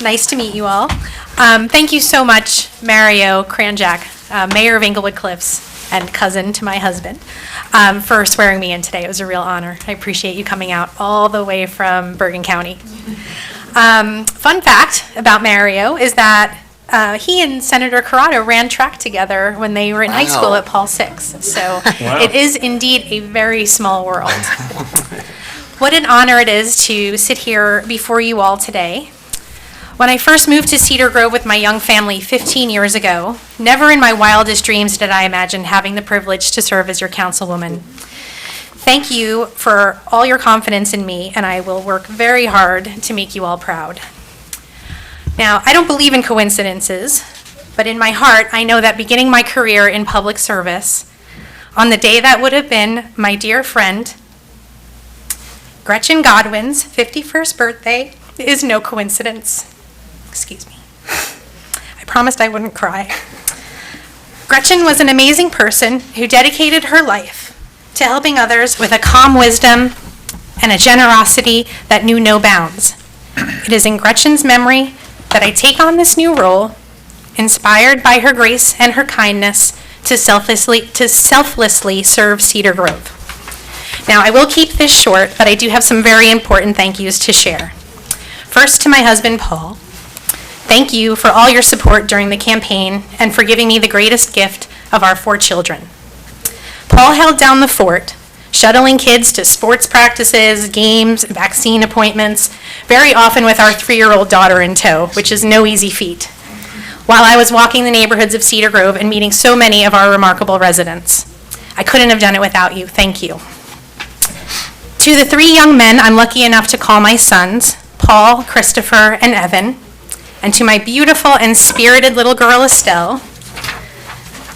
nice to meet you all. Thank you so much, Mario Kranjak, Mayor of Englewood Cliffs and cousin to my husband, for swearing me in today. It was a real honor. I appreciate you coming out all the way from Bergen County. Fun fact about Mario is that he and Senator Corrado ran track together when they were in high school at Paul VI. So It is indeed a very small world. What an honor it is to sit here before you all today. When I first moved to Cedar Grove with my young family 15 years ago, never in my wildest dreams did I imagine having the privilege to serve as your councilwoman. Thank you for all your confidence in me, and I will work very hard to make you all proud. Now, I don't believe in coincidences, but in my heart, I know that beginning my career in public service, on the day that would have been my dear friend Gretchen Godwin's 51st birthday, is no coincidence. Excuse me. I promised I wouldn't cry. Gretchen was an amazing person who dedicated her life to helping others with a calm wisdom and a generosity that knew no bounds. It is in Gretchen's memory that I take on this new role, inspired by her grace and her kindness to selflessly serve Cedar Grove. Now, I will keep this short, but I do have some very important thank yous to share. First, to my husband, Paul. Thank you for all your support during the campaign and for giving me the greatest gift of our 4 children. Paul held down the fort, shuttling kids to sports practices, games, vaccine appointments, very often with our 3-year-old daughter in tow, which is no easy feat, while I was walking the neighborhoods of Cedar Grove and meeting so many of our remarkable residents. I couldn't have done it without you. Thank you. To the 3 young men I'm lucky enough to call my sons, Paul, Christopher, and Evan, and to my beautiful and spirited little girl, Estelle,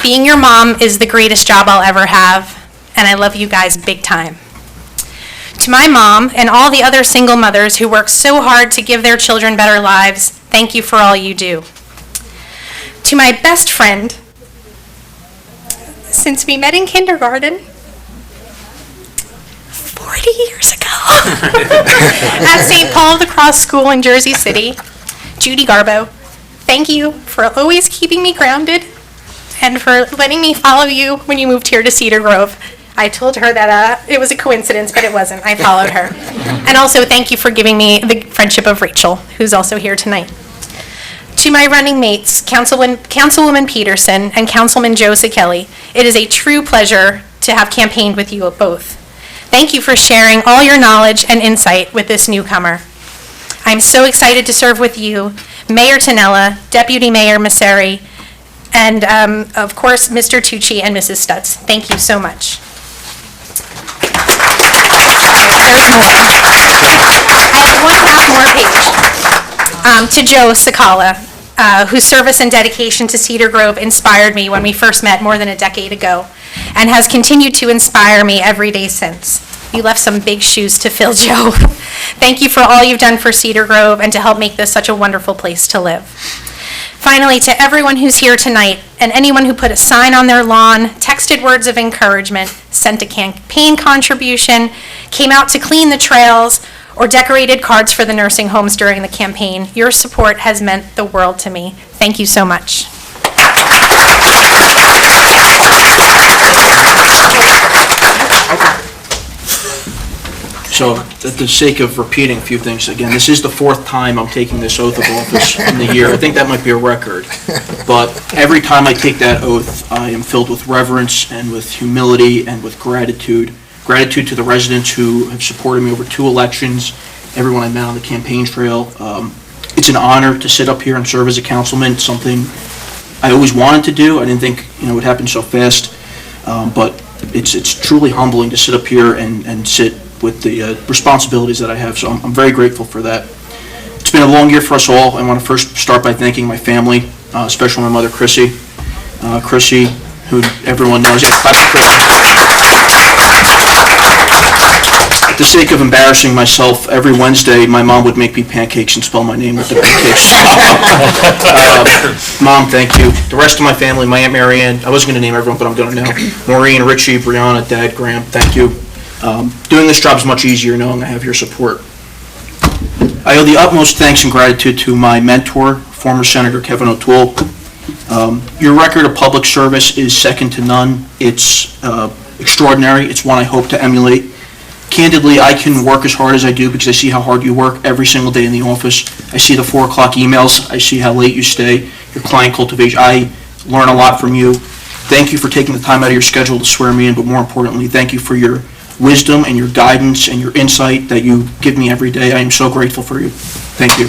being your mom is the greatest job I'll ever have, and I love you guys big time. To my mom and all the other single mothers who work so hard to give their children better lives, thank you for all you do. To my best friend, since we met in kindergarten 40 years ago at St. Paul of the Cross School in Jersey City, Judy Garbo, thank you for always keeping me grounded and for letting me follow you when you moved here to Cedar Grove. I told her that it was a coincidence, but it wasn't. I followed her. And also, thank you for giving me the friendship of Rachel, who's also here tonight. To my running mates, Councilwoman Peterson and Councilman Joe Kelly, it is a true pleasure to have campaigned with you both. Thank you for sharing all your knowledge and insight with this newcomer. I'm so excited to serve with you, Mayor Tonella, Deputy Mayor Masseri, And, of course, Mr. Tucci and Mrs. Stutz. Thank you so much. There's more. I have one half more page. To Joe Sakala, whose service and dedication to Cedar Grove inspired me when we first met more than a decade ago, and has continued to inspire me every day since. You left some big shoes to fill, Joe. Thank you for all you've done for Cedar Grove and to help make this such a wonderful place to live. Finally, to everyone who's here tonight and anyone who put a sign on their lawn, texted words of encouragement, sent a campaign contribution, came out to clean the trails, or decorated cards for the nursing homes during the campaign, your support has meant the world to me. Thank you so much. So, at the sake of repeating a few things, again, this is the fourth time I'm taking this oath of office in the year. I think that might be a record. But every time I take that oath, I am filled with reverence and with humility and with gratitude. Gratitude to the residents who have supported me over 2 elections, everyone I met on the campaign trail. It's an honor to sit up here and serve as a councilman. It's something I always wanted to do. I didn't think it would happen so fast. But it's truly humbling to sit up here and sit with the responsibilities that I have, so I'm very grateful for that. It's been a long year for us all. I want to first start by thanking my family, especially my mother, Chrissy. Chrissy, who everyone knows. Yeah, clap for Chrissy. At the sake of embarrassing myself, every Wednesday, my mom would make me pancakes and spell my name with the pancakes. Mom, thank you. The rest of my family, my Aunt Marianne, I wasn't going to name everyone, but I'm going to now. Maureen, Richie, Brianna, Dad, Graham, thank you. Doing this job is much easier knowing I have your support. I owe the utmost thanks and gratitude to my mentor, former Senator Kevin O'Toole. Your record of public service is second to none. It's extraordinary. It's one I hope to emulate. Candidly, I can work as hard as I do because I see how hard you work every single day in the office. I see the 4 o'clock emails. I see how late you stay, your client cultivation. I learn a lot from you. Thank you for taking the time out of your schedule to swear me in, but more importantly, thank you for your wisdom and your guidance and your insight that you give me every day. I am so grateful for you. Thank you.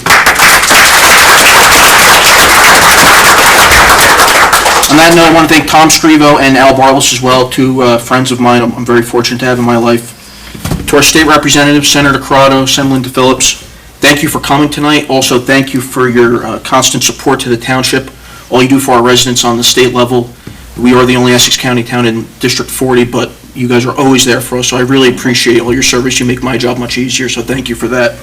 On that note, I want to thank Tom Scrivo and Al Bartles as well, 2 friends of mine I'm very fortunate to have in my life. To our state representatives, Senator Corrado, Senator Linda Phillips, thank you for coming tonight. Also, thank you for your constant support to the township, all you do for our residents on the state level. We are the only Essex County town in District 40, but you guys are always there for us, so I really appreciate all your service. You make my job much easier, so thank you for that.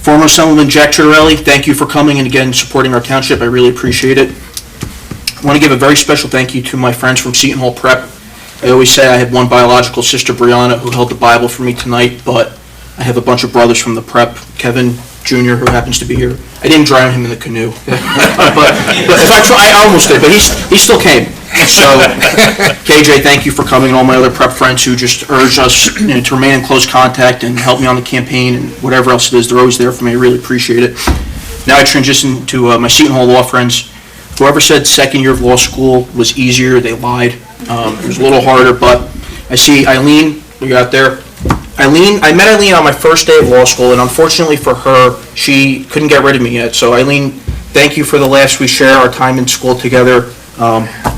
Former Councilman Jack Chiarelli, thank you for coming and again supporting our township. I really appreciate it. I want to give a very special thank you to my friends from Seton Hall Prep. I always say I have one biological sister, Brianna, who held the Bible for me tonight, but I have a bunch of brothers from the prep, Kevin Jr., who happens to be here. I didn't drown him in the canoe, but if I try, I almost did, but he still came. So, KJ, thank you for coming, and all my other prep friends who just urged us to remain in close contact and help me on the campaign and whatever else it is. They're always there for me. I really appreciate it. Now I transition to my Seton Hall law friends. Whoever said second year of law school was easier, they lied. It was a little harder, but I see Eileen, you out there. I met Eileen on my first day of law school, and unfortunately for her, she couldn't get rid of me yet. So Eileen, thank you for the laughs we share, our time in school together.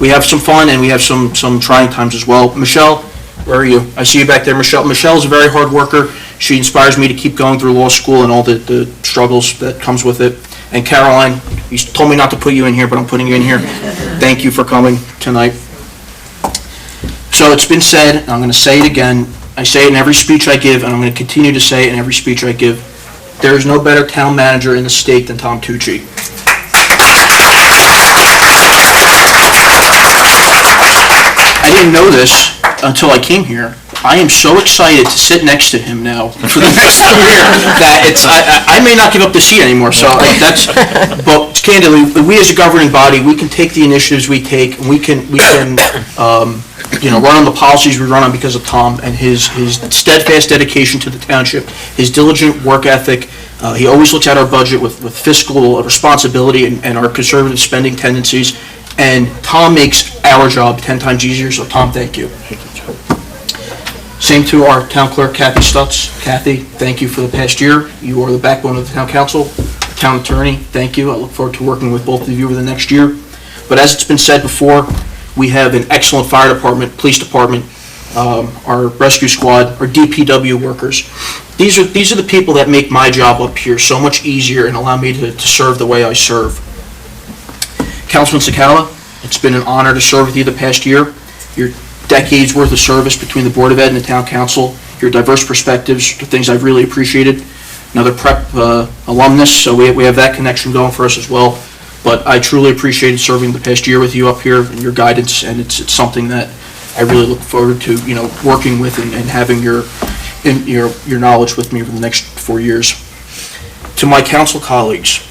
We have some fun, and we have some trying times as well. Michelle, where are you? I see you back there, Michelle. Michelle's a very hard worker. She inspires me to keep going through law school and all the struggles that comes with it. And Caroline, you told me not to put you in here, but I'm putting you in here. Thank you for coming tonight. So it's been said, and I'm going to say it again. I say it in every speech I give, and I'm going to continue to say it in every speech I give. There is no better town manager in the state than Tom Tucci. I didn't know this until I came here. I am so excited to sit next to him now for the next year that I may not give up the seat anymore. So but candidly, we as a governing body, we can take the initiatives we take, and we can run on the policies we run on because of Tom and his steadfast dedication to the township, his diligent work ethic. He always looks at our budget with fiscal responsibility and our conservative spending tendencies. And Tom makes our job 10 times easier. So Tom, thank you. Same to our town clerk, Kathy Stutz. Kathy, thank you for the past year. You are the backbone of the town council. Town Attorney, thank you. I look forward to working with both of you over the next year. But as it's been said before, we have an excellent fire department, police department, our rescue squad, our DPW workers. These are the people that make my job up here so much easier and allow me to serve the way I serve. Councilman Sakala, it's been an honor to serve with you the past year. Your decades worth of service between the Board of Ed and the Town Council, your diverse perspectives are things I've really appreciated. Another prep alumnus, so we have that connection going for us as well. But I truly appreciated serving the past year with you up here and your guidance, and it's something that I really look forward to, working with and having your knowledge with me for the next 4 years. To my council colleagues,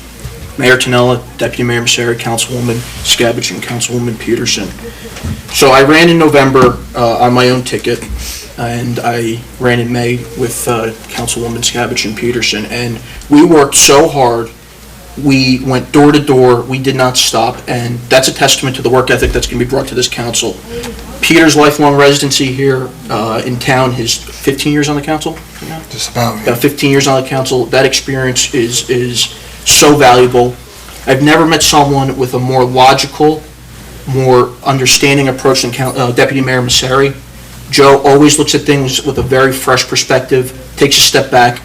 Mayor Tonella, Deputy Mayor Messeri, Councilwoman Scabbage, and Councilwoman Peterson. So I ran in November on my own ticket, and I ran in May with Councilwoman Scabbage and Peterson, and we worked so hard. We went door to door. We did not stop, and that's a testament to the work ethic that's going to be brought to this council. Peter's lifelong residency here in town, his 15 years on the council? Just about. About 15 years on the council. That experience is so valuable. I've never met someone with a more logical, more understanding approach than Deputy Mayor Messeri. Joe always looks at things with a very fresh perspective, takes a step back.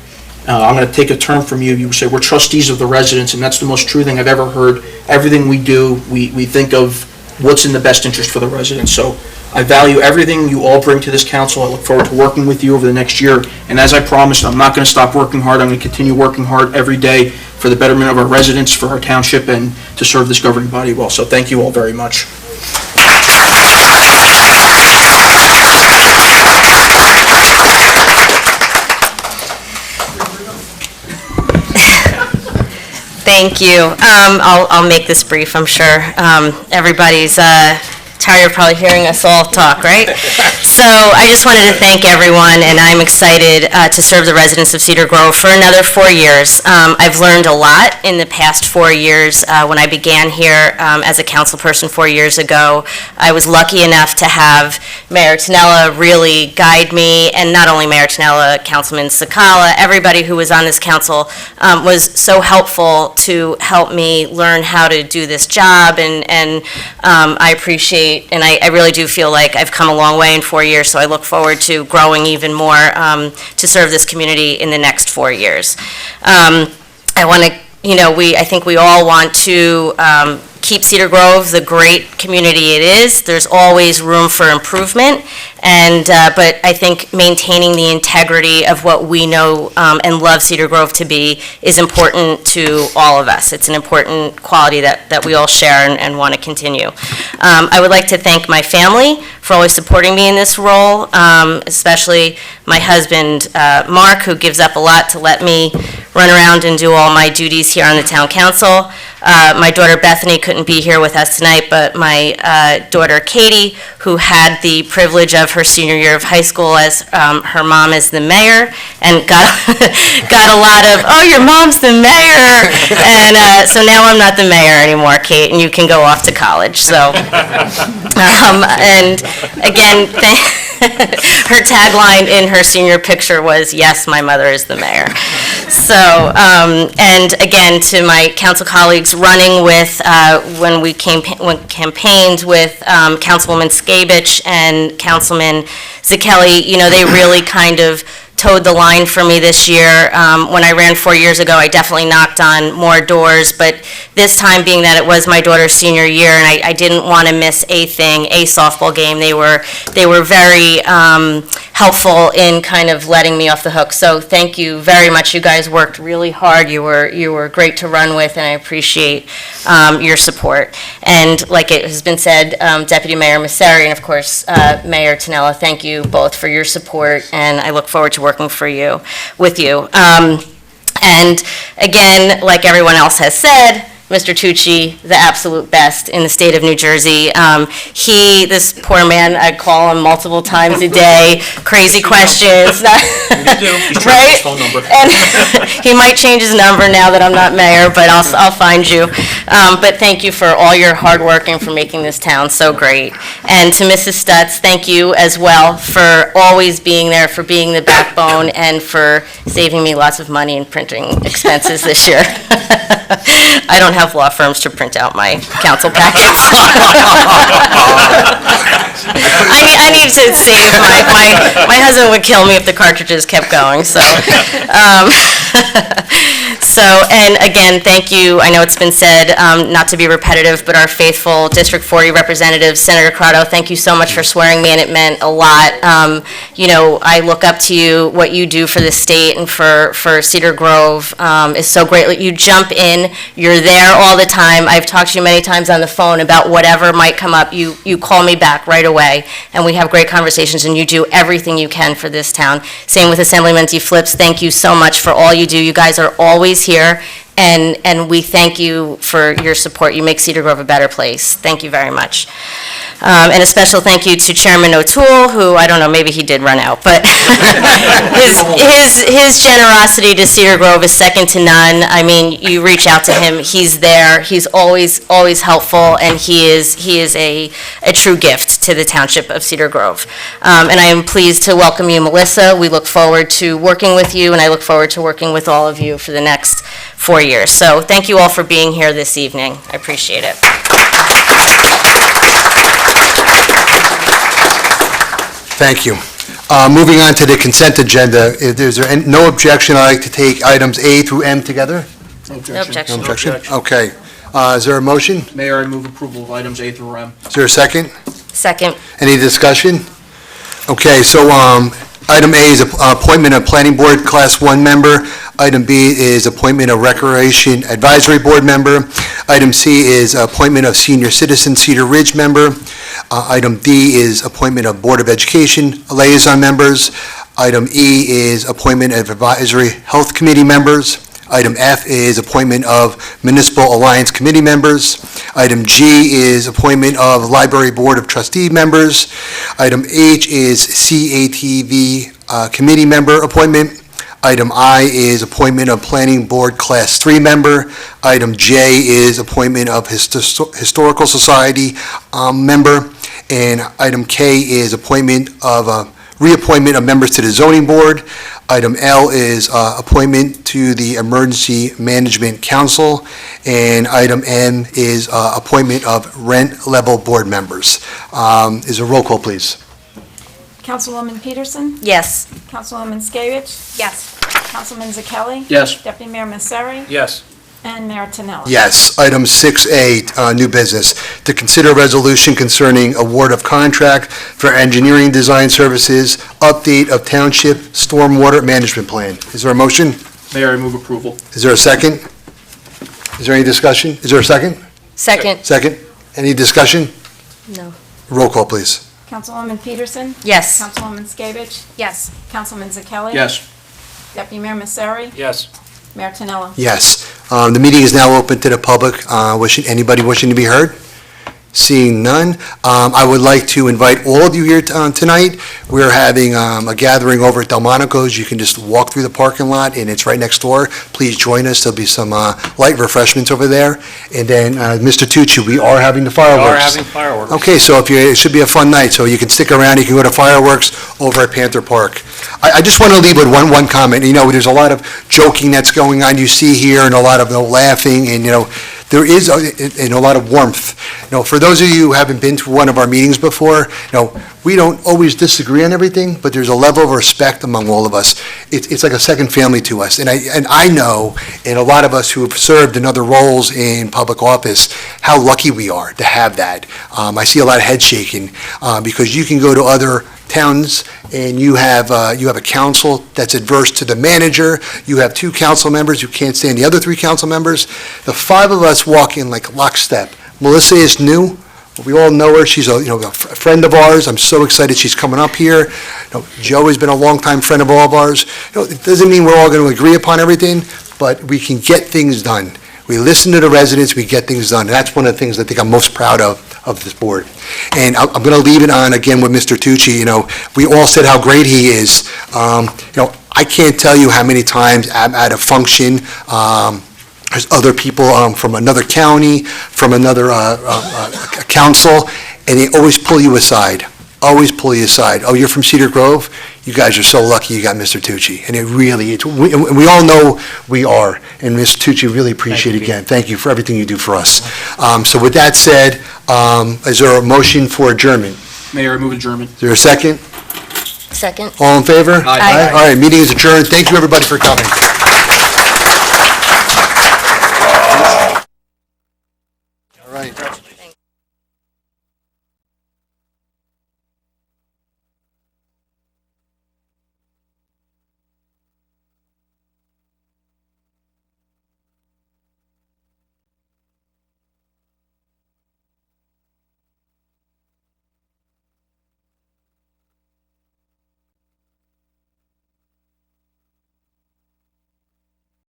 I'm going to take a term from you. You say we're trustees of the residents, and that's the most true thing I've ever heard. Everything we do, we think of what's in the best interest for the residents. So I value everything you all bring to this council. I look forward to working with you over the next year. And as I promised, I'm not going to stop working hard. I'm going to continue working hard every day for the betterment of our residents, for our township, and to serve this governing body well. So thank you all very much. Thank you. I'll make this brief, I'm sure. Everybody's tired of probably hearing us all talk, right? So I just wanted to thank everyone, and I'm excited to serve the residents of Cedar Grove for another 4 years. I've learned a lot in the past 4 years. When I began here as a council person 4 years ago, I was lucky enough to have Mayor Tonella really guide me, and not only Mayor Tonella, Councilman Sakala, everybody who was on this council was so helpful to help me learn how to do this job, and I appreciate, and I really do feel like I've come a long way in 4 years, so I look forward to growing even more to serve this community in the next 4 years. I want to, I think we all want to keep Cedar Grove the great community it is. There's always room for improvement, but I think maintaining the integrity of what we know and love Cedar Grove to be is important to all of us. It's an important quality that we all share and want to continue. I would like to thank my family for always supporting me in this role, especially my husband, Mark, who gives up a lot to let me run around and do all my duties here on the town council. My daughter Bethany couldn't be here with us tonight, but my daughter Katie, who had the privilege of her senior year of high school as her mom is the mayor, and got a lot of, oh, your mom's the mayor, and so now I'm not the mayor anymore, Kate, and you can go off to college. So, and again, her tagline in her senior picture was, "Yes, my mother is the mayor." So, and again, to my council colleagues running with, when campaigned with Councilwoman Scabbage and Councilman Zakelli, they really kind of towed the line for me this year. When I ran 4 years ago, I definitely knocked on more doors, but this time, being that it was my daughter's senior year, and I didn't want to miss a softball game, they were very helpful in kind of letting me off the hook. So thank you very much. You guys worked really hard. You were great to run with, and I appreciate your support. And like it has been said, Deputy Mayor Messeri and of course Mayor Tonella, thank you both for your support, and I look forward to working with you. And again, like everyone else has said, Mr. Tucci, the absolute best in the state of New Jersey. This poor man, I call him multiple times a day, crazy questions. He's trying his phone number. And he might change his number now that I'm not mayor, but I'll find you. But thank you for all your hard work and for making this town so great. And to Mrs. Stutz, thank you as well for always being there, for being the backbone, and for saving me lots of money in printing expenses this year. I don't have law firms to print out my council packets. I need to save my husband would kill me if the cartridges kept going, so. And again, thank you. I know it's been said, not to be repetitive, but our faithful District 40 representative, Senator Crotto, thank you so much for swearing me in. It meant a lot. I look up to you. What you do for the state and for Cedar Grove is so great. You jump in. You're there all the time. I've talked to you many times on the phone about whatever might come up. You call me back right away, and we have great conversations, and you do everything you can for this town. Same with Assemblyman D. Flips. Thank you so much for all you do. You guys are always here, and we thank you for your support. You make Cedar Grove a better place. Thank you very much. And a special thank you to Chairman O'Toole, who, I don't know, maybe he did run out, but his generosity to Cedar Grove is second to none. I mean, you reach out to him, he's there, he's always helpful, and he is a true gift to the Township of Cedar Grove. And I am pleased to welcome you, Melissa. We look forward to working with you, and I look forward to working with all of you for the next 4 years. So thank you all for being here this evening. I appreciate it. Thank you. Moving on to the consent agenda, if there's no objection, I'd like to take items A through M together. No No objection. objection. No objection? Okay. Is there a motion? Mayor, I move approval of items A through M. Is there a second? Second. Any discussion? Okay, so item A is appointment of Planning Board Class 1 member. Item B is appointment of Recreation Advisory Board member. Item C is appointment of Senior Citizen Cedar Ridge member. Item D is appointment of Board of Education liaison members. Item E is appointment of Advisory Health Committee members. Item F is appointment of Municipal Alliance Committee members. Item G is appointment of Library Board of Trustee members. Item H is CATV Committee member appointment. Item I is appointment of Planning Board Class 3 member. Item J is appointment of Historical Society member. And item K is appointment of reappointment of members to the Zoning Board. Item L is appointment to the Emergency Management Council. And item M is appointment of Rent Level Board members. Is a roll call, please? Councilwoman Peterson? Yes. Councilwoman Skavich? Yes. Councilman Zakeli? Yes. Deputy Mayor Masseri? Yes. And Mayor Tinelli? Yes. Item 6A, new business, to consider resolution concerning award of contract for engineering design services, update of township stormwater management plan. Is there a motion? Mayor, I move approval. Is there a second? Is there any discussion? Is there a second? Second. Second? Any discussion? No. Roll call, please. Councilwoman Peterson? Yes. Councilwoman Skavich? Yes. Councilman Zakeli? Yes. Deputy Mayor Masseri? Yes. Mayor Tinelli? Yes. The meeting is now open to the public. Anybody wishing to be heard? Seeing none, I would like to invite all of you here tonight. We're having a gathering over at Delmonico's. You can just walk through the parking lot, and it's right next door. Please join us. There'll be some light refreshments over there. And then, Mr. Tucci, we are having the We fireworks. are having fireworks. Okay, so it should be a fun night, so you can stick around, you can go to fireworks over at Panther Park. I just want to leave with one comment. There's a lot of joking that's going on, you see here, and a lot of laughing, and, there is a lot of warmth. For those of you who haven't been to one of our meetings before, we don't always disagree on everything, but there's a level of respect among all of us. It's like a second family to us. And I know, and a lot of us who have served in other roles in public office, how lucky we are to have that. I see a lot of head shaking, because you can go to other towns, and you have a council that's adverse to the manager. You have 2 council members who can't stand the other 3 council members. The 5 of us walk in like lockstep. Melissa is new. We all know her. She's a friend of ours. I'm so excited she's coming up here. Joe has been a longtime friend of all of ours. It doesn't mean we're all going to agree upon everything, but we can get things done. We listen to the residents, we get things done. And that's one of the things I think I'm most proud of this board. And I'm going to leave it on again with Mr. Tucci. You know, we all said how great he is. You know, I can't tell you how many times I'm at a function, there's other people from another county, from another council, and they always pull you aside. Always pull you aside. Oh, you're from Cedar Grove? You guys are so lucky you got Mr. Tucci. And it really, we all know we are. And Mr. Tucci, really appreciate it again. Thank you for everything you do for us. So with that said, is there a motion for adjournment? Mayor, I move adjournment. Is there a second? Second. All in favor? Aye. All right, meeting is adjourned. Thank you, everybody, for coming.